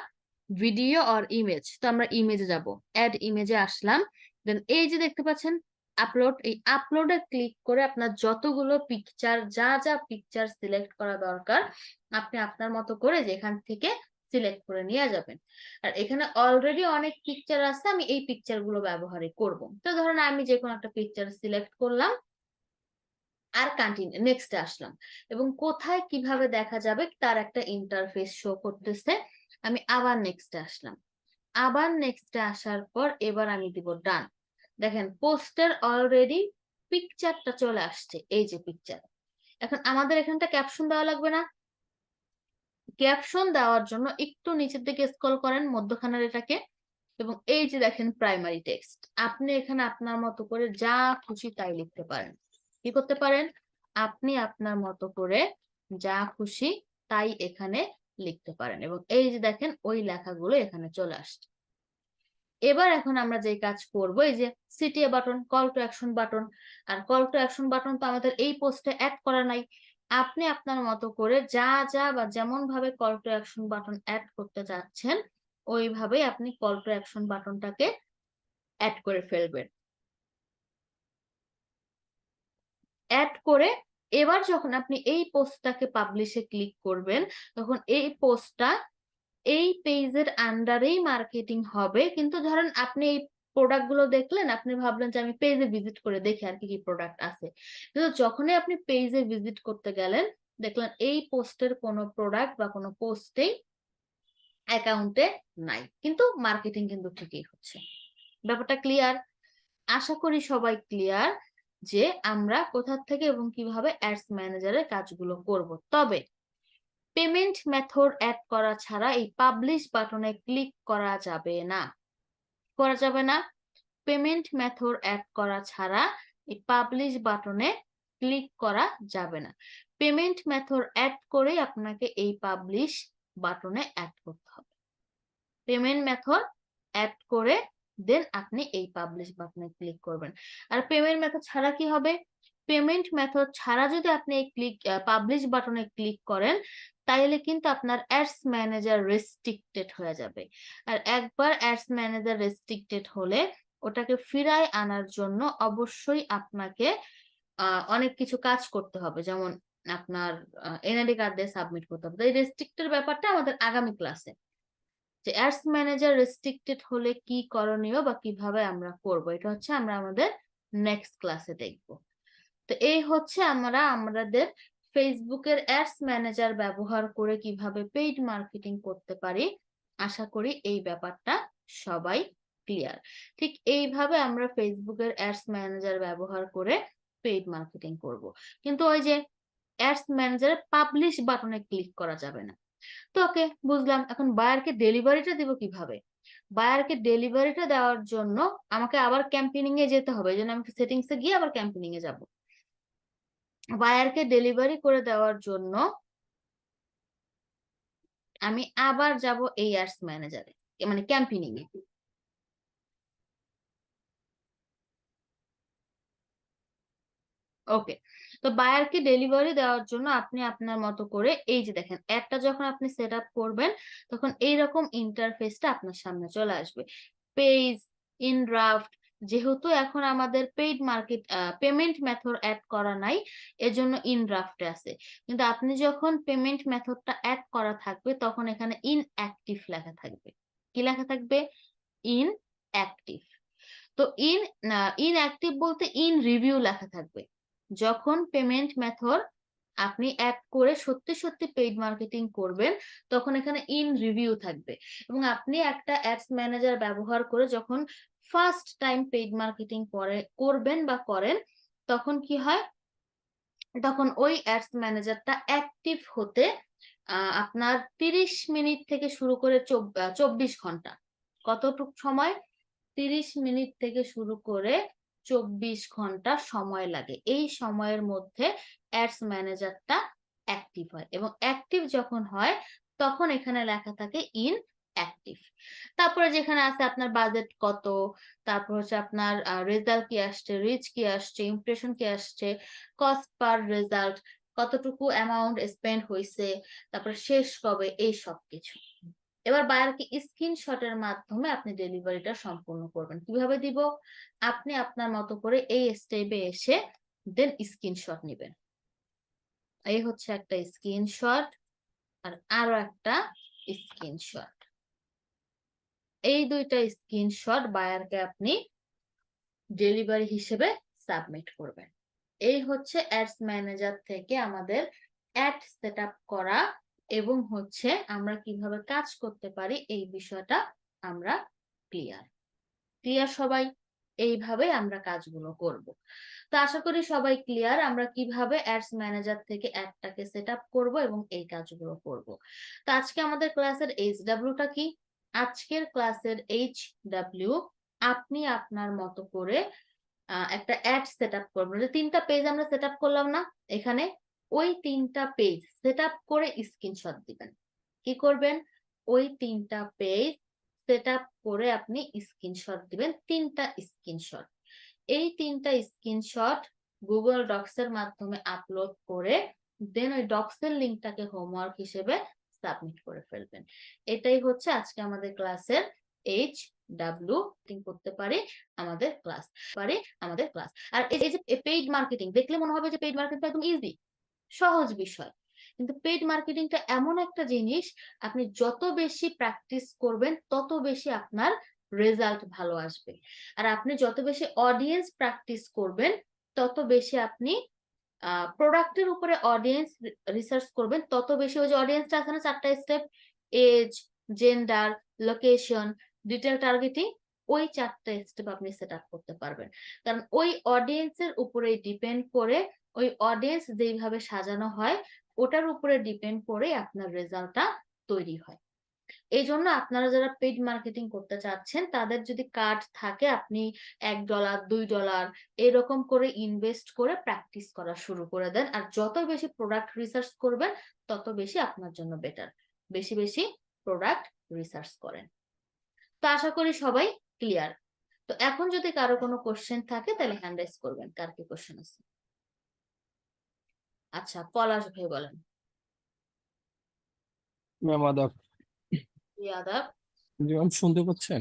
video or image, তো আমরা ইমেজে যাব, অ্যাড ইমেজে আসলাম। দেন এই যে দেখতে পাচ্ছেন আপলোড, এই আপলোডে ক্লিক করে আপনার যতগুলো পিকচার, যা যা পিকচার সিলেক্ট করা দরকার আপনি আপনার মতো করে যেখান থেকে সিলেক্ট করে নিয়ে যাবেন। আর এখানে অলরেডি অনেক পিকচার আছে, আমি এই পিকচার গুলো ব্যবহারই করব। তো ধরেন আমি যে কোনো একটা পিকচার সিলেক্ট করলাম আর কন্টিনিউ নেক্সটে আসলাম, এবং কোথায় কিভাবে দেখা যাবে তার একটা ইন্টারফেস শো করতেছে। আমি আবার নেক্সটে আসলাম, আবার নেক্সটে আসার পর এবার আমি দিব ডান। দেখেন পোস্টার অলরেডি পিকচারটা চলে আসছে, এই যে পিকচার। এখন আমাদের এখানটা ক্যাপশন দেওয়া লাগবে না? ক্যাপশন দেওয়ার জন্য একটু নিচের দিকে স্ক্রল করেন মধ্যখানের এটাকে, এবং এই যে দেখেন প্রাইমারি টেক্সট, আপনি এখানে আপনার মতো করে যা খুশি তাই লিখতে পারেন। কি করতে পারেন? আপনি আপনার মতো করে যা খুশি তাই এখানে লিখতে পারেন, এবং এই যে দেখেন ওই লেখাগুলো এখানে চলে আসছে। এবার এখন আমরা যে কাজ করব, এই যে CTA button, call to action button. আর কল টু অ্যাকশন বাটন তো আমাদের এই পোস্টে অ্যাড করা নাই। আপনি আপনার মতো করে যা যা বা যেমন ভাবে call to action button add করতে চাচ্ছেন ওইভাবেই আপনি কল টু অ্যাকশন বাটনটাকে অ্যাড করে ফেলবেন। অ্যাড করে এবার যখন আপনি এই পোস্টটাকে পাবলিশে ক্লিক করবেন, তখন এই পোস্টটা এই পেজের আন্ডারেই মার্কেটিং হবে। কিন্তু ধরেন আপনি এই প্রোডাক্ট গুলো দেখলেন, আপনি ভাবলেন যে আমি পেজে ভিজিট করে দেখি আর কি কি প্রোডাক্ট আছে, কিন্তু যখনই আপনি পেজে ভিজিট করতে গেলেন দেখলেন এই পোস্টের কোনো প্রোডাক্ট বা কোনো পোস্টেই অ্যাকাউন্টে নাই, কিন্তু মার্কেটিং কিন্তু ঠিকই হচ্ছে। ব্যাপারটা ক্লিয়ার? আশা করি সবাই ক্লিয়ার যে আমরা কোথা থেকে এবং কিভাবে অ্যাডস ম্যানেজারের কাজগুলো করব। তবে পেমেন্ট মেথড অ্যাড করা ছাড়া এই পাবলিশ বাটনে ক্লিক করা যাবে না। করা যাবে না। পেমেন্ট মেথড অ্যাড করা ছাড়া এই পাবলিশ বাটনে ক্লিক করা যাবে না। পেমেন্ট মেথড অ্যাড করে আপনাকে এই পাবলিশ বাটনে অ্যাড করতে হবে। পেমেন্ট মেথড অ্যাড করে দেন আপনি এই পাবলিশ বাটনে ক্লিক করবেন। আর পেমেন্ট মেথড ছাড়া কি হবে? পেমেন্ট মেথড ছাড়া যদি আপনি এই পাবলিশ বাটনে ক্লিক করেন তাইলে কিন্তু আপনার অ্যাডস ম্যানেজার রেস্ট্রিক্টেড হয়ে যাবে। আর একবার অ্যাডস ম্যানেজার রেস্ট্রিক্টেড হলে ওটাকে ফিরায় আনার জন্য অবশ্যই আপনাকে অনেক কিছু কাজ করতে হবে, যেমন আপনার এনআইডি কার্ড দিয়ে সাবমিট করতে হবে। এই রেস্ট্রিক্টেড ব্যাপারটা আমাদের আগামী ক্লাসে, যে অ্যাডস ম্যানেজার রেস্ট্রিক্টেড হলে কি করণীয় বা কিভাবে আমরা করব, এটা হচ্ছে আমরা আমাদের নেক্সট ক্লাসে দেখব। তো এই হচ্ছে আমরা আমাদের ফেসবুকের অ্যাডস ম্যানেজার ব্যবহার করে কিভাবে পেইড মার্কেটিং করতে পারি। আশা করি এই ব্যাপারটা সবাই ক্লিয়ার। ঠিক এইভাবে আমরা ফেসবুকের অ্যাডস ম্যানেজার ব্যবহার করে পেইড মার্কেটিং করব। কিন্তু ওই যে অ্যাডস ম্যানেজারে পাবলিশ বাটনে ক্লিক করা যাবে না। তো ওকে, বুঝলাম। এখন বায়ারকে ডেলিভারিটা দিব কিভাবে? বায়ারকে ডেলিভারিটা দেওয়ার জন্য আমাকে আবার ক্যাম্পেইনিং এ যেতে হবে, এই জন্য আমাকে সেটিংস এ গিয়ে আবার ক্যাম্পেইনিং এ যাব। বায়ারকে ডেলিভারি করে দেওয়ার জন্য আমি আবার যাব এই অ্যাডস ম্যানেজারে, মানে ক্যাম্পেইনিং এ। ওকে, তো বায়ারকে ডেলিভারি দেওয়ার জন্য আপনি আপনার মতো করে এই যে দেখেন অ্যাডটা যখন আপনি সেট আপ করবেন তখন এইরকম ইন্টারফেসটা আপনার সামনে চলে আসবে। Page, in draft. যেহেতু এখন আমাদের paid market payment method add করা নাই, এজন্য ইন ড্রাফটে আছে। কিন্তু আপনি যখন পেমেন্ট মেথডটা অ্যাড করা থাকবে তখন এখানে ইন অ্যাক্টিভ লেখা থাকবে। কি লেখা থাকবে? In active. তো ইন অ্যাক্টিভ বলতে ইন রিভিউ লেখা থাকবে। যখন পেমেন্ট মেথড আপনি অ্যাড করে সত্যি সত্যি পেইড মার্কেটিং করবেন তখন এখানে ইন রিভিউ থাকবে। এবং আপনি একটা অ্যাডস ম্যানেজার ব্যবহার করে যখন ফার্স্ট টাইম পেইড মার্কেটিং করবেন বা করেন তখন কি হয়, তখন ওই অ্যাডস ম্যানেজারটা অ্যাক্টিভ হতে আপনার 30 মিনিট থেকে শুরু করে 24 ঘন্টা, কতটুকু সময়? 30 মিনিট থেকে শুরু করে 24 ঘন্টা সময় লাগে। এই সময়ের মধ্যে অ্যাডস ম্যানেজারটা অ্যাক্টিভ হয়, এবং অ্যাক্টিভ যখন হয় তখন এখানে লেখা থাকে ইন অ্যাক্টিভ। তারপরে যেখানে আছে আপনার বাজেট কত, তারপর হচ্ছে আপনার রেজাল্ট কি আসছে, রিচ কি আসছে, ইমপ্রেশন কি আসছে, কস্ট পার রেজাল্ট, কতটুকু অ্যামাউন্ট স্পেন্ড হয়েছে, তারপর শেষ কবে, এই সব কিছু। এবার বায়ারকে স্ক্রিনশটের মাধ্যমে আপনি ডেলিভারিটা সম্পূর্ণ করবেন। কিভাবে দিব? আপনি আপনার মতো করে এই স্টেপে এসে দেন স্ক্রিনশট নেবেন। এই হচ্ছে একটা স্ক্রিনশট, আর আরো একটা স্ক্রিনশট। এই দুইটা স্ক্রিনশট বায়ারকে আপনি ডেলিভারি হিসেবে সাবমিট করবেন। এই হচ্ছে অ্যাডস ম্যানেজার থেকে আমাদের অ্যাড সেট আপ করা এবং হচ্ছে আমরা কিভাবে কাজ করতে পারি এই বিষয়টা আমরা ক্লিয়ার সবাই। এইভাবে আমরা কাজগুলো করব। তো আশা করি সবাই ক্লিয়ার আমরা কিভাবে অ্যাডস ম্যানেজার থেকে অ্যাডটাকে সেট আপ করবো এবং এই কাজগুলো করব। তো আজকে আমাদের ক্লাসের HWটা কি? আজকের ক্লাসের HW আপনি আপনার মতো করে একটা অ্যাড সেট আপ করবেন। যে 3টা পেজ আমরা সেট আপ করলাম না এখানে, ওই 3টা পেজ সেট আপ করে স্ক্রিনশট দিবেন। কি করবেন? ওই 3টা পেজ সেট আপ করে আপনি স্ক্রিনশট দিবেন, 3টা স্ক্রিনশট। এই 3টা স্ক্রিনশট গুগল ডক্স এর মাধ্যমে আপলোড করে দেন ওই ডক্স এর লিংকটাকে হোমওয়ার্ক হিসেবে সাবমিট করে ফেলবেন। এটাই হচ্ছে আজকে আমাদের ক্লাসের HW করতে পারে আমাদের ক্লাস আর এই যে পেইড মার্কেটিং দেখলে মনে হবে যে পেইড মার্কেটিং একদম ইজি, সহজ বিষয়, কিন্তু পেইড মার্কেটিংটা এমন একটা জিনিস আপনি যত বেশি প্র্যাকটিস করবেন তত বেশি আপনার রেজাল্ট ভালো আসবে। আর আপনি যত বেশি অডিয়েন্স প্র্যাকটিস করবেন তত বেশি আপনি প্রোডাক্টের উপরে অডিয়েন্স রিসার্চ করবেন, তত বেশি ওই যে অডিয়েন্সটা আছে না 4টা step, age, gender, location, detail targeting, ওই 4টা স্টেপ আপনি সেট আপ করতে পারবেন। কারণ ওই অডিয়েন্সের উপরে ডিপেন্ড করে, ওই অডিয়েন্স যেইভাবে সাজানো হয় ওটার উপরে ডিপেন্ড করে আপনার রেজাল্টটা তৈরি হয়। এই জন্য আপনারা যারা পেইড মার্কেটিং করতে চাচ্ছেন তাদের যদি কার্ড থাকে আপনি $1, $2 এরকম করে ইনভেস্ট করে প্র্যাকটিস করা শুরু করে দেন। আর যত বেশি প্রোডাক্ট রিসার্চ করবেন তত বেশি আপনার জন্য বেটার। বেশি বেশি প্রোডাক্ট রিসার্চ করেন। তো আশা করি সবাই ক্লিয়ার। তো এখন যদি কারো কোনো কোশ্চেন থাকে তাহলে হ্যান্ড রাইজ করবেন। কার কি কোশ্চেন আছে? আচ্ছা, পলাশ ভাই বলেন। ম্যাম আদাব। জি আদাব। জি ম্যাম, শুনতে পাচ্ছেন?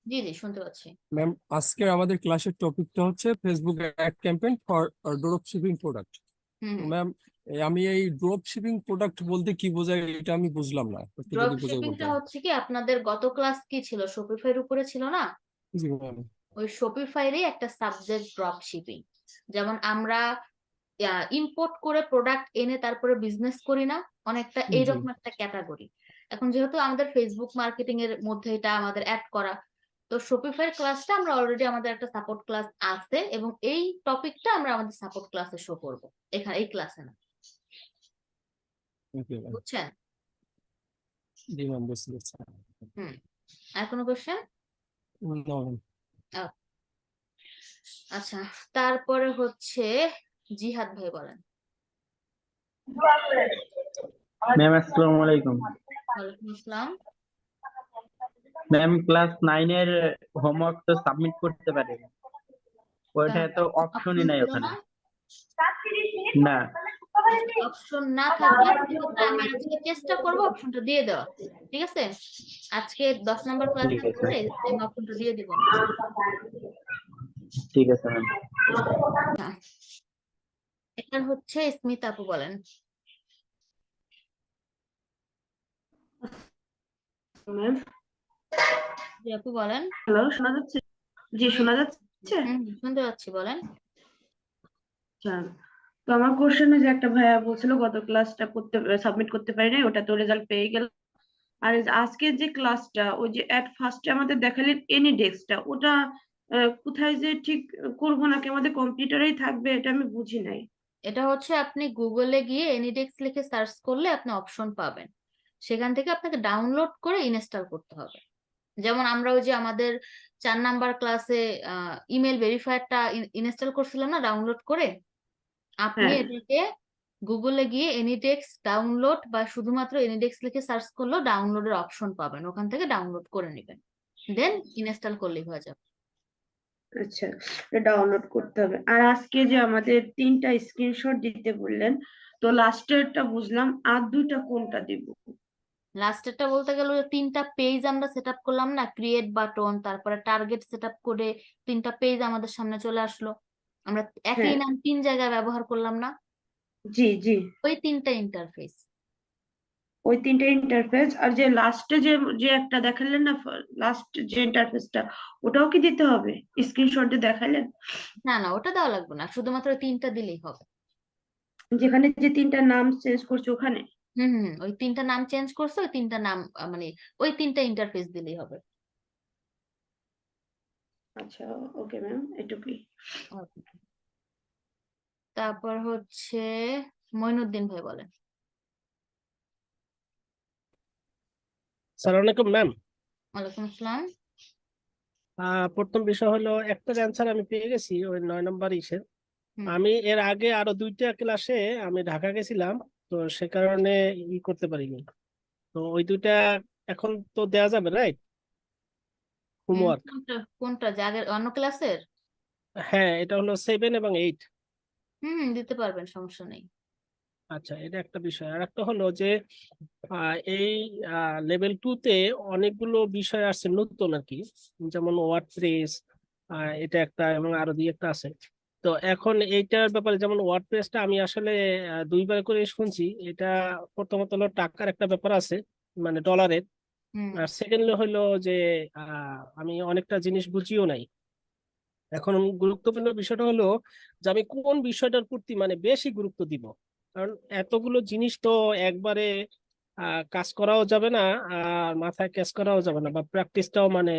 জি জি শুনতে পাচ্ছি। ম্যাম, আজকে আমাদের ক্লাসের টপিকটা হচ্ছে Facebook ad campaign for drop shipping product. Hmm. Ma'am, আমি এই ড্রপ শিপিং প্রোডাক্ট বলতে কি বোঝায় এটা আমি বুঝলাম না, একটু ড্রপ যদি বুঝাই শিপিংটা বলতেন। হচ্ছে কি আপনাদের গত ক্লাস কি ছিল? শপিফাইয়ের উপরে ছিল না? জি ম্যাম। ওই শপিফাইয়েরই একটা সাবজেক্ট ড্রপ শিপিং। যেমন আমরা ইম্পোর্ট করে প্রোডাক্ট এনে তারপরে বিজনেস করি না, অনেকটা জি এইরকম একটা ক্যাটাগরি। এখন যেহেতু আমাদের ফেসবুক মার্কেটিং এর মধ্যে এটা আমাদের অ্যাড করা, তো শপিফাই ক্লাসটা আমরা অলরেডি আমাদের একটা সাপোর্ট ক্লাস আছে এবং এই টপিকটা আমরা আমাদের সাপোর্ট ক্লাসে শো করব, এখানে এই ক্লাসে না। Okay ma'am. বুঝছেন? জি ম্যাম, বুঝতে পারছি। হুম। আর কোনো কোশ্চেন? No, ma'am. আচ্ছা, তারপরে হচ্ছে জিহাদ ভাই বলেন। ম্যাম আসসালামু আলাইকুম। ওয়ালাইকুম আসসালাম। ম্যাম ক্লাস 9 এর হোমওয়ার্ক তো সাবমিট করতে পারি না, ওইটা তো অপশনই অপশন নাই ছিল ওখানে। না? না। অপশন না থাকলে সেক্ষেত্রে আমি আজকে চেষ্টা করবো অপশনটা দিয়ে দেওয়া। ঠিক আছে, আজকে 10 নম্বর ঠিক ক্লাসের আছে, পরে আমি অপশনটা দিয়ে দিব। ঠিক আছে ম্যাম। এটা হচ্ছে স্মিতা আপু বলেন। ম্যাম জি আপু বলেন। হ্যালো, শোনা যাচ্ছে? জি শোনা যাচ্ছে। শুনতে পাচ্ছি, বলেন। আচ্ছা, তো আমার কোশ্চেনে যে একটা ভাইয়া বলছিল গত ক্লাসটা করতে সাবমিট করতে পারি নাই, ওটা তো রেজাল্ট পেয়ে গেল। আর এই যে আজকের যে ক্লাসটা, ওই যে এট ফার্স্টে আমাদের দেখালেন এনি ডেস্কটা, ওটা কোথায় যে ঠিক করবো নাকি আমাদের কম্পিউটারেই থাকবে, এটা আমি বুঝি নাই। এটা হচ্ছে আপনি গুগলে গিয়ে এনিডেক্স লিখে সার্চ করলে আপনি অপশন পাবেন, সেখান থেকে আপনাকে ডাউনলোড করে ইনস্টল করতে হবে। যেমন আমরা ওই যে আমাদের 4 নাম্বার ক্লাসে ইমেল ভেরিফায়ারটা ইনস্টল করছিলাম না ডাউনলোড করে, আপনি হ্যাঁ, এটাকে গুগলে গিয়ে এনিডেক্স ডাউনলোড বা শুধুমাত্র এনিডেক্স লিখে সার্চ করলেও ডাউনলোডের অপশন পাবেন, ওখান থেকে ডাউনলোড করে নেবেন, দেন ইনস্টল করলেই হয়ে যাবে। আচ্ছা, এটা ডাউনলোড করতে হবে। আর আজকে যে আমাদের 3টা স্ক্রিনশট দিতে বললেন, তো লাস্টেরটা বুঝলাম, আর 2টা কোনটা দিব? লাস্টেরটা বলতে গেলে 3টা পেজ আমরা সেট আপ করলাম না, ক্রিয়েট বাটন, তারপরে টার্গেট সেট আপ করে 3টা পেজ আমাদের সামনে চলে আসলো, আমরা একই হ্যাঁ, নাম 3 জায়গায় ব্যবহার করলাম না, জি জি। ওই 3টা ইন্টারফেস। ওই তিনটে ইন্টারফেস, আর যে লাস্টে যে যে একটা দেখালেন না, লাস্ট যে ইন্টারফেসটা, ওটাও কি দিতে হবে? স্ক্রিনশট দিয়ে দেখালেন, না না, ওটা দেওয়া লাগবে না, শুধুমাত্র ওই তিনটা দিলেই হবে। যেখানে যে তিনটা নাম চেঞ্জ করছে ওখানে? ওই তিনটা নাম চেঞ্জ করছে, ওই তিনটা নাম মানে ওই তিনটা ইন্টারফেস দিলেই হবে। আচ্ছা, ওকে ম্যাম, এটুকুই। Okay. তারপর হচ্ছে মইনুদ্দিন ভাই বলেন। সালাম আলাইকুম ম্যাম। ওয়ালাইকুম আসসালাম। প্রথম বিষয় হলো একটার অ্যান্সার আমি পেয়ে গেছি, ওই 9 নম্বর ইসের। হুম। আমি এর আগে আরো 2টা ক্লাসে আমি ঢাকা গেছিলাম, তো সে কারণে করতে পারিনি। তো ওই 2টা এখন তো দেয়া যাবে, রাইট? হোমওয়ার্ক। কোনটা কোনটা যে আগের অন্য ক্লাসের? হ্যাঁ, এটা হলো 7 এবং 8। দিতে পারবেন, সমস্যা নেই। আচ্ছা, এটা একটা বিষয়। আর একটা হলো যে এই লেভেল 2-তে অনেকগুলো বিষয় আসছে নতুন আর কি, যেমন ওয়ার্ডপ্রেস, এটা একটা, এবং আরো 2-একটা আছে। তো এখন এইটার ব্যাপারে, যেমন ওয়ার্ডপ্রেসটা আমি আসলে 2বার করে শুনছি। এটা প্রথমত হলো টাকার একটা ব্যাপার আছে, মানে ডলারের। হুম আর সেকেন্ডলি হলো যে আমি অনেকটা জিনিস বুঝিও নাই। এখন গুরুত্বপূর্ণ বিষয়টা হলো যে আমি কোন বিষয়টার প্রতি মানে বেশি গুরুত্ব দিব, কারণ এতগুলো জিনিস তো একবারে কাজ করাও যাবে না, আর মাথায় ক্যাচ করাও যাবে না, বা প্র্যাকটিসটাও মানে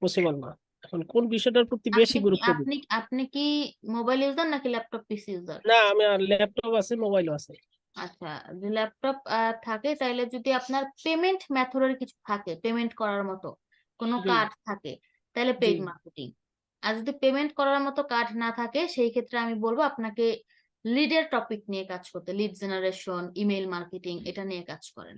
পসিবল না। এখন কোন বিষয়টার প্রতি বেশি আপনি কি গুরুত্ব দিব? আপনি আপনি কি মোবাইল ইউজার নাকি ল্যাপটপ পিসি ইউজার? না, আমি আর ল্যাপটপ আছে, মোবাইলও আছে। আচ্ছা, যে ল্যাপটপ থাকে, তাইলে যদি আপনার পেমেন্ট মেথডের কিছু থাকে, পেমেন্ট করার মতো কোনো জি কার্ড থাকে, তাহলে জি। Paid marketing. আর যদি পেমেন্ট করার মতো কার্ড না থাকে, সেই ক্ষেত্রে আমি বলবো আপনাকে লিডের টপিক নিয়ে কাজ করতে, লিড জেনারেশন, ইমেল মার্কেটিং, এটা নিয়ে কাজ করেন।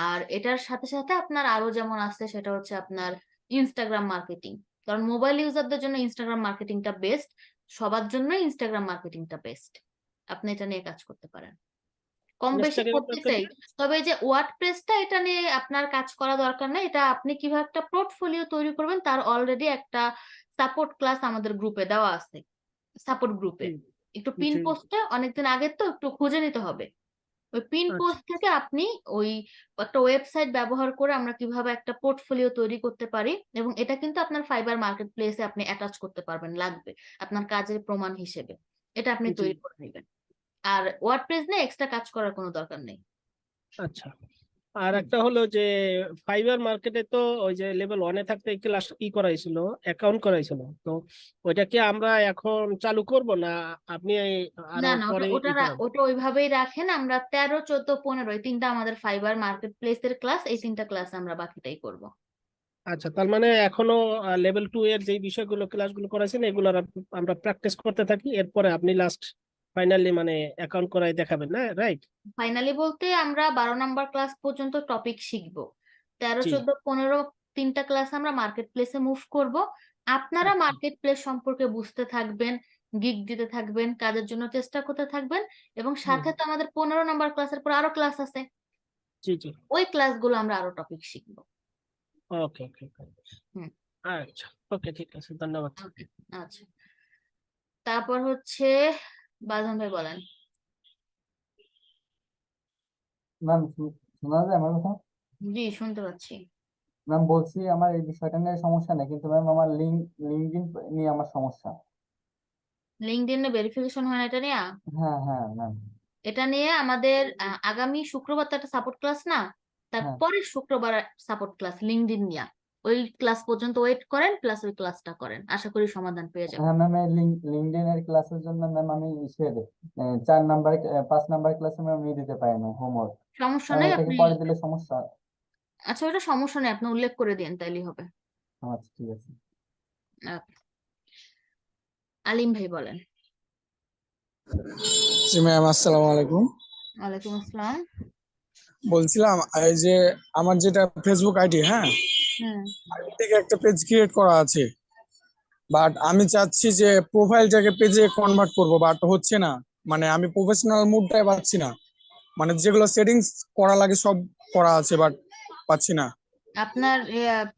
আর এটার সাথে সাথে আপনার আরো যেমন আছে, সেটা হচ্ছে আপনার ইনস্টাগ্রাম মার্কেটিং। কারণ মোবাইল ইউজারদের জন্য ইনস্টাগ্রাম মার্কেটিংটা বেস্ট, সবার জন্য ইনস্টাগ্রাম মার্কেটিংটা বেস্ট। আপনি এটা নিয়ে কাজ করতে পারেন, কম বেশি ইনস্টাগ্রাম করতে চাই। তবে এই যে ওয়ার্ডপ্রেসটা, এটা নিয়ে আপনার কাজ করা দরকার নেই। এটা আপনি কিভাবে একটা পোর্টফোলিও তৈরি করবেন, তার অলরেডি একটা সাপোর্ট ক্লাস আমাদের গ্রুপে দেওয়া আছে, সাপোর্ট গ্রুপে। একটু পিন জি। পোস্টে অনেকদিন আগের, তো একটু খুঁজে নিতে হবে। ওই পিন আচ্ছা পোস্ট থেকে আপনি ওই একটা ওয়েবসাইট ব্যবহার করে আমরা কিভাবে একটা পোর্টফোলিও তৈরি করতে পারি, এবং এটা কিন্তু আপনার ফাইবার মার্কেট প্লেসে আপনি অ্যাটাচ করতে পারবেন, লাগবে আপনার কাজের প্রমাণ হিসেবে। এটা আপনি জি। তৈরি করে নেবেন। আর ওয়ার্ডপ্রেস নিয়ে এক্সট্রা কাজ করার কোনো দরকার নেই। আচ্ছা, আর একটা হলো যে ফাইবার মার্কেটে তো ওই যে লেভেল 1-এ থাকতে ক্লাস করাইছিল, অ্যাকাউন্ট করাইছিল। তো ওইটা কি আমরা এখন চালু করব, না আপনি আরো না না, ওটা পরে ওটা করাবেন? ওটা ওইভাবেই রাখেন। আমরা 13, 14, 15 এই তিনটা আমাদের ফাইবার মার্কেট প্লেসের ক্লাস, এই তিনটা ক্লাস আমরা বাকিটাই করব। আচ্ছা, তার মানে এখনো লেভেল 2 এর যে বিষয়গুলো ক্লাসগুলো করাইছেন এগুলো আমরা প্র্যাকটিস করতে থাকি, এরপরে আপনি লাস্ট ফাইনালি মানে অ্যাকাউন্ট করাই দেখাবেন, না রাইট? ফাইনালি বলতে আমরা 12 নাম্বার ক্লাস পর্যন্ত টপিক শিখবো, 13, জি। 14, 15 তিনটা ক্লাস আমরা মার্কেট প্লেসে মুভ করব। আপনারা আচ্ছা। মার্কেট প্লেস সম্পর্কে বুঝতে থাকবেন, গিগ দিতে থাকবেন, কাজের জন্য চেষ্টা করতে থাকবেন, এবং হুম। সাথে তো আমাদের 15 নাম্বার ক্লাসের পর আরো ক্লাস আছে, জি জি। ওই ক্লাসগুলো আমরা আরো টপিক শিখবো। ওকে ওকে। হুম। আচ্ছা, ওকে, ঠিক আছে, ধন্যবাদ। ওকে। আচ্ছা, তারপর হচ্ছে বাঁধন ভাই বলেন। ম্যাম, শোনা যায় আমার কথা? জি, শুনতে পাচ্ছি। ম্যাম, বলছি আমার এই বিষয়টা নিয়ে সমস্যা নেই, কিন্তু ম্যাম আমার লিঙ্কডইন নিয়ে আমার সমস্যা। লিঙ্কডইনে ভেরিফিকেশন হয় না, এটা নিয়ে? হ্যাঁ হ্যাঁ ম্যাম। এটা নিয়ে আমাদের আগামী শুক্রবার তো একটা সাপোর্ট ক্লাস না, হ্যাঁ তারপরে শুক্রবার সাপোর্ট ক্লাস লিঙ্কডইন নিয়ে। ওই ক্লাস পর্যন্ত ওয়েট করেন, প্লাস ওই ক্লাসটা করেন, আশা করি সমাধান পেয়ে যাবেন। হ্যাঁ ম্যাম, এই লিঙ্কডইন এর ক্লাসের জন্য ম্যাম আমি 4 নাম্বার 5 নাম্বার ক্লাসে ম্যাম দিতে পারি না হোমওয়ার্ক। সমস্যা নেই, এটা কি আপনি পরে দিলে সমস্যা? আচ্ছা, ওটা সমস্যা নেই, আপনি উল্লেখ করে দিন, তাইলেই হবে। আচ্ছা, ঠিক আছে। আচ্ছা, আলিম ভাই বলেন। জি ম্যাম, আসসালামু আলাইকুম। ওয়ালাইকুম আসসালাম। বলছিলাম এই যে আমার যেটা ফেসবুক আইডি, হ্যাঁ, হুম থেকে একটা পেজ ক্রিয়েট করা আছে, বাট আমি চাচ্ছি যে প্রোফাইলটাকে পেজে কনভার্ট করব, বাট হচ্ছে না। মানে আমি প্রফেশনাল মুডটাই পাচ্ছি না, মানে যেগুলো সেটিংস করা লাগে সব করা আছে, বাট পাচ্ছি না। আপনার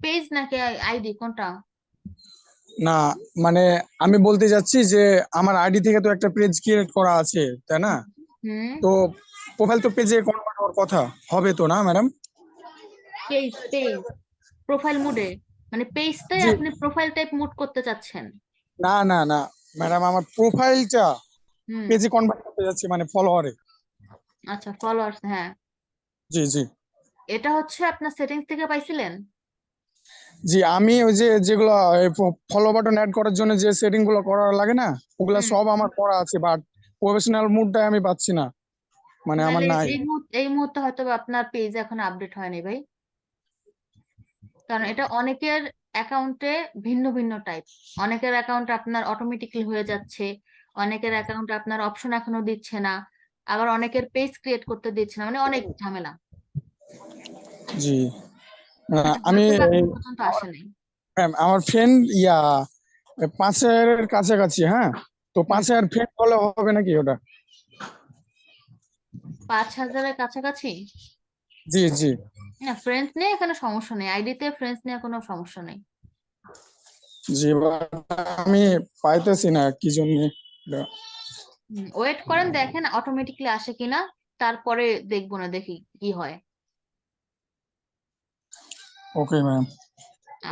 পেজ নাকি আইডি কোনটা? না, মানে আমি বলতে যাচ্ছি যে আমার আইডি থেকে তো একটা পেজ ক্রিয়েট করা আছে, তাই না? হুম তো প্রোফাইল তো পেজে কনভার্ট হওয়ার কথা হবে তো না ম্যাডাম? পেজ প্রোফাইল মুডে, মানে পেজটাই জি। আপনি প্রোফাইল টাইপ মুড করতে চাচ্ছেন? না না না ম্যাডাম, আমার প্রোফাইলটা হুম, পেজে কনভার্ট করতে যাচ্ছি, মানে ফলোয়ারে। আচ্ছা, ফলোয়ার্স, হ্যাঁ। জি জি এটা হচ্ছে আপনার সেটিংস থেকে পাইছিলেন? জি, আমি ওই যে যেগুলো ফলো বাটন অ্যাড করার জন্য যে সেটিং গুলো করা লাগে না, ওগুলা হুম। সব আমার করা আছে, বাট প্রফেশনাল মুডটাই আমি পাচ্ছি না, মানে আমার তাহলে নাই। এই মুহূর্তে হয়তো বা আপনার পেজ এখন আপডেট হয়নি ভাই, কারণ এটা অনেকের অ্যাকাউন্টে ভিন্ন ভিন্ন টাইপ। অনেকের অ্যাকাউন্ট আপনার অটোমেটিক্যালি হয়ে যাচ্ছে, অনেকের অ্যাকাউন্টে আপনার অপশন এখনো দিচ্ছে না, আবার অনেকের পেজ ক্রিয়েট করতে দিচ্ছে না, মানে অনেক ঝামেলা। জি এটা আমি হয়তো বা এখন পর্যন্ত আসে নাই। আমার ফ্রেন্ড 5,000 এর কাছাকাছি, হ্যাঁ, তো হুম, 5,000 ফ্রেন্ড হলে হবে নাকি ওটা? 5,000-এর কাছাকাছি? জি জি না, ফ্রেন্ডস নিয়ে এখানে সমস্যা নেই, আইডিতে ফ্রেন্ডস নিয়ে কোনো সমস্যা নেই। জি, but আমি পাইতেছি না কি জন্য। ওয়েট করেন, দেখেন অটোমেটিক্যালি আসে কিনা, তারপরে দেখবো না, দেখি কি হয়। ওকে ম্যাম,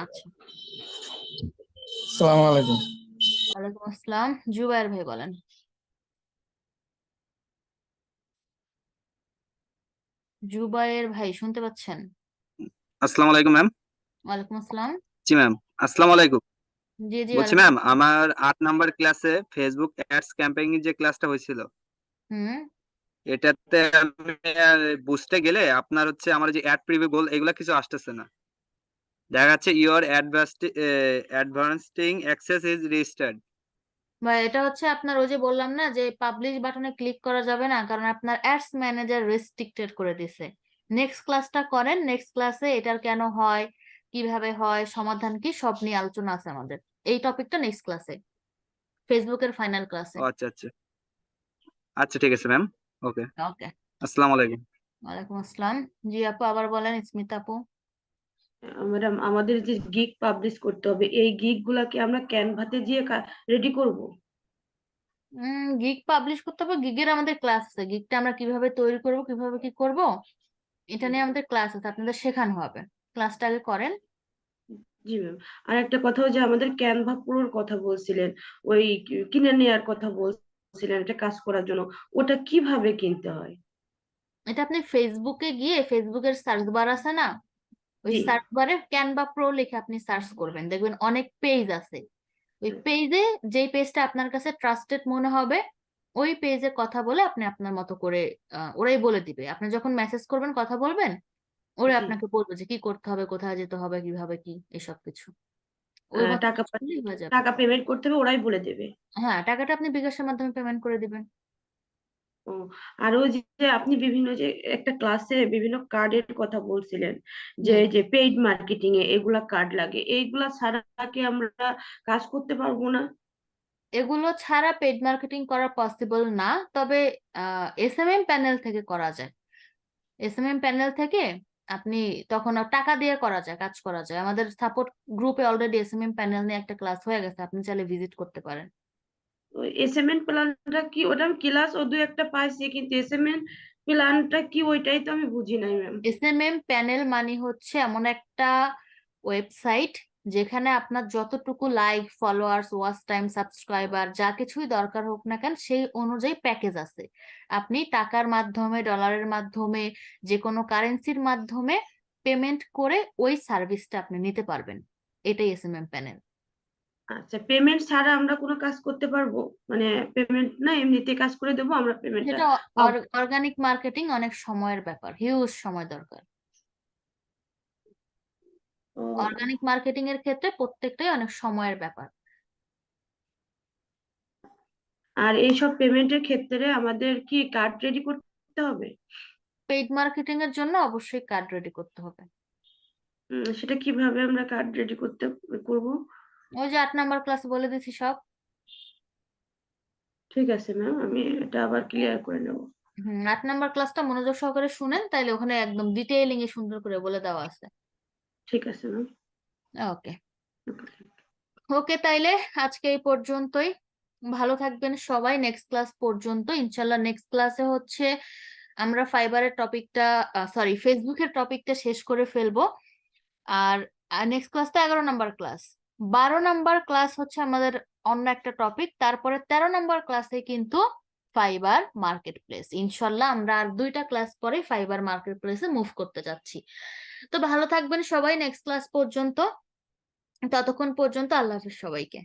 আচ্ছা, আসসালামু আলাইকুম। ওয়ালাইকুম আসসালাম। জুবায়ের ভাই বলেন। জুবায়ের ভাই শুনতে পাচ্ছেন? আসসালামু আলাইকুম ম্যাম। ওয়ালাইকুম আসসালাম। জি ম্যাম, আসসালামু আলাইকুম। জি জি, বলছি ওয়ালাইকুম ম্যাম, আসসালাম। আমার 8 নাম্বার ক্লাসে ফেসবুক অ্যাডস ক্যাম্পেইন যে ক্লাসটা হয়েছিল, হুম, এটাতে আমি বুস্টে গেলে আপনার হচ্ছে আমার যে অ্যাড প্রিভিউ গোল এগুলা কিছু আসতেছে না। দেখা যাচ্ছে your advancing access is registered. ভাই এটা হচ্ছে আপনার, ওই যে বললাম না যে পাবলিশ বাটনে ক্লিক করা যাবে না, কারণ আপনার অ্যাডস ম্যানেজার রেস্ট্রিক্টেড করে দিছে। নেক্সট ক্লাসটা করেন, নেক্সট ক্লাসে এটার কেন হয়, কিভাবে হয়, সমাধান কি, সব নিয়ে আলোচনা আছে আমাদের। এই টপিকটা নেক্সট ক্লাসে, ফেসবুকের ফাইনাল ক্লাসে। আচ্ছা আচ্ছা আচ্ছা, ঠিক আছে ম্যাম। ওকে, ওকে, আসসালামু আলাইকুম। ওয়ালাইকুম আসসালাম। জি আপু, আবার বলেন, স্মিতা আপু। ম্যাডাম, আমাদের যে গিগ পাবলিশ করতে হবে, এই গিগ গুলাকে আমরা ক্যানভাতে গিয়ে রেডি করব? গিগ পাবলিশ করতে হবে, গিগের আমাদের ক্লাস আছে, গিগটা আমরা কিভাবে তৈরি করব, কিভাবে কি করব, এটা নিয়ে আমাদের ক্লাস আছে, আপনাদের শেখানো হবে। ক্লাসটা আগে করেন। জি ম্যাম। আর একটা কথা, যে আমাদের ক্যানভা প্রোর কথা বলছিলেন, ওই কিনে নেওয়ার কথা বলছিলেন এটা কাজ করার জন্য, ওটা কিভাবে কিনতে হয়? এটা আপনি ফেসবুকে গিয়ে, ফেসবুকের সার্চ বার আছে না, ওই জি। সার্চ বারে ক্যানভা প্রো লিখে আপনি সার্চ করবেন, দেখবেন অনেক পেজ আছে। ওই পেজে, যেই পেজটা আপনার কাছে ট্রাস্টেড মনে হবে, ওই পেজে কথা বলে আপনি আপনার মতো করে, ওরাই বলে দিবে। আপনি যখন মেসেজ করবেন, কথা বলবেন, ওরা জি। আপনাকে বলবে যে কি করতে হবে, কোথায় যেতে হবে, কিভাবে কি, এসব কিছু। ওই কথা টাকা বললেই হয়ে যাবে। টাকা পেমেন্ট করতে হবে, ওরাই বলে দেবে? হ্যাঁ, টাকাটা আপনি বিকাশের মাধ্যমে পেমেন্ট করে দিবেন। ও, আর ওই যে আপনি বিভিন্ন যে একটা ক্লাসে বিভিন্ন কার্ডের কথা বলছিলেন, যে হুম, এই যে পেইড মার্কেটিং এ এগুলা কার্ড লাগে, এইগুলা ছাড়া কি আমরা কাজ করতে পারবো না? এগুলো ছাড়া পেড মার্কেটিং করা পসিবল না, তবে এসএমএম প্যানেল থেকে করা যায়। এসএমএম প্যানেল থেকে আপনি তখন টাকা দিয়ে করা যায়, কাজ করা যায়। আমাদের সাপোর্ট গ্রুপে অলরেডি এসএমএম প্যানেল নিয়ে একটা ক্লাস হয়ে গেছে, আপনি চাইলে ভিজিট করতে পারেন। এসএমএন প্ল্যানটা কি? ওটা আমি ক্লাস ও দু একটা পাইছি, কিন্তু এসএমএন প্ল্যানটা কি ওইটাই তো আমি বুঝি নাই ম্যাম। এসএমএম প্যানেল মানে হচ্ছে এমন একটা ওয়েবসাইট যেখানে আপনার যতটুকু like, followers, watch time, subscriber, যা কিছুই দরকার হোক না কেন, সেই অনুযায়ী প্যাকেজ আছে। আপনি টাকার মাধ্যমে, ডলারের মাধ্যমে, যে কোনো কারেন্সির মাধ্যমে পেমেন্ট করে ওই সার্ভিসটা আপনি নিতে পারবেন। এটাই এসএমএম প্যানেল। আচ্ছা, পেমেন্ট ছাড়া আমরা কোনো কাজ করতে পারবো? মানে পেমেন্ট না, এমনিতে কাজ করে দেবো, আমরা পেমেন্টটা যেটা পাবো? অর্গানিক মার্কেটিং, অনেক সময়ের ব্যাপার, হিউজ সময় দরকার। ও, অর্গানিক মার্কেটিং এর ক্ষেত্রে প্রত্যেকটাই অনেক সময়ের ব্যাপার। আর এইসব পেমেন্টের ক্ষেত্রে আমাদের কি কার্ড রেডি করতে হবে? পেইড মার্কেটিং এর জন্য অবশ্যই কার্ড রেডি করতে হবে। সেটা কিভাবে আমরা কার্ড রেডি করব? ওই যে 8 নাম্বার ক্লাসে বলে দিচ্ছি সব। ঠিক আছে ম্যাম, আমি এটা আবার ক্লিয়ার করে নেব। 8 নাম্বার ক্লাসটা মনোযোগ সহকারে শুনেন, তাইলে ওখানে একদম ডিটেইলিং এ সুন্দর করে বলে দেওয়া আছে। ঠিক আছে ম্যাম। ওকে, ওকে, তাইলে আজকে এই পর্যন্তই। ভালো থাকবেন সবাই, নেক্সট ক্লাস পর্যন্ত ইনশাল্লাহ। নেক্সট ক্লাসে হচ্ছে আমরা ফাইবারের টপিকটা ফেসবুকের টপিকটা শেষ করে ফেলবো। আর নেক্সট ক্লাসটা 11 নাম্বার ক্লাস। 12 নাম্বার ক্লাস হচ্ছে আমাদের অন্য একটা টপিক, তারপরে 13 নাম্বার ক্লাসে কিন্তু ফাইবার মার্কেট প্লেস। ইনশাল্লাহ আমরা আর 2টা ক্লাস পরে ফাইবার মার্কেট প্লেসে মুভ করতে যাচ্ছি। তো ভালো থাকবেন সবাই নেক্সট ক্লাস পর্যন্ত। ততক্ষণ পর্যন্ত আল্লাহ হাফেজ সবাইকে।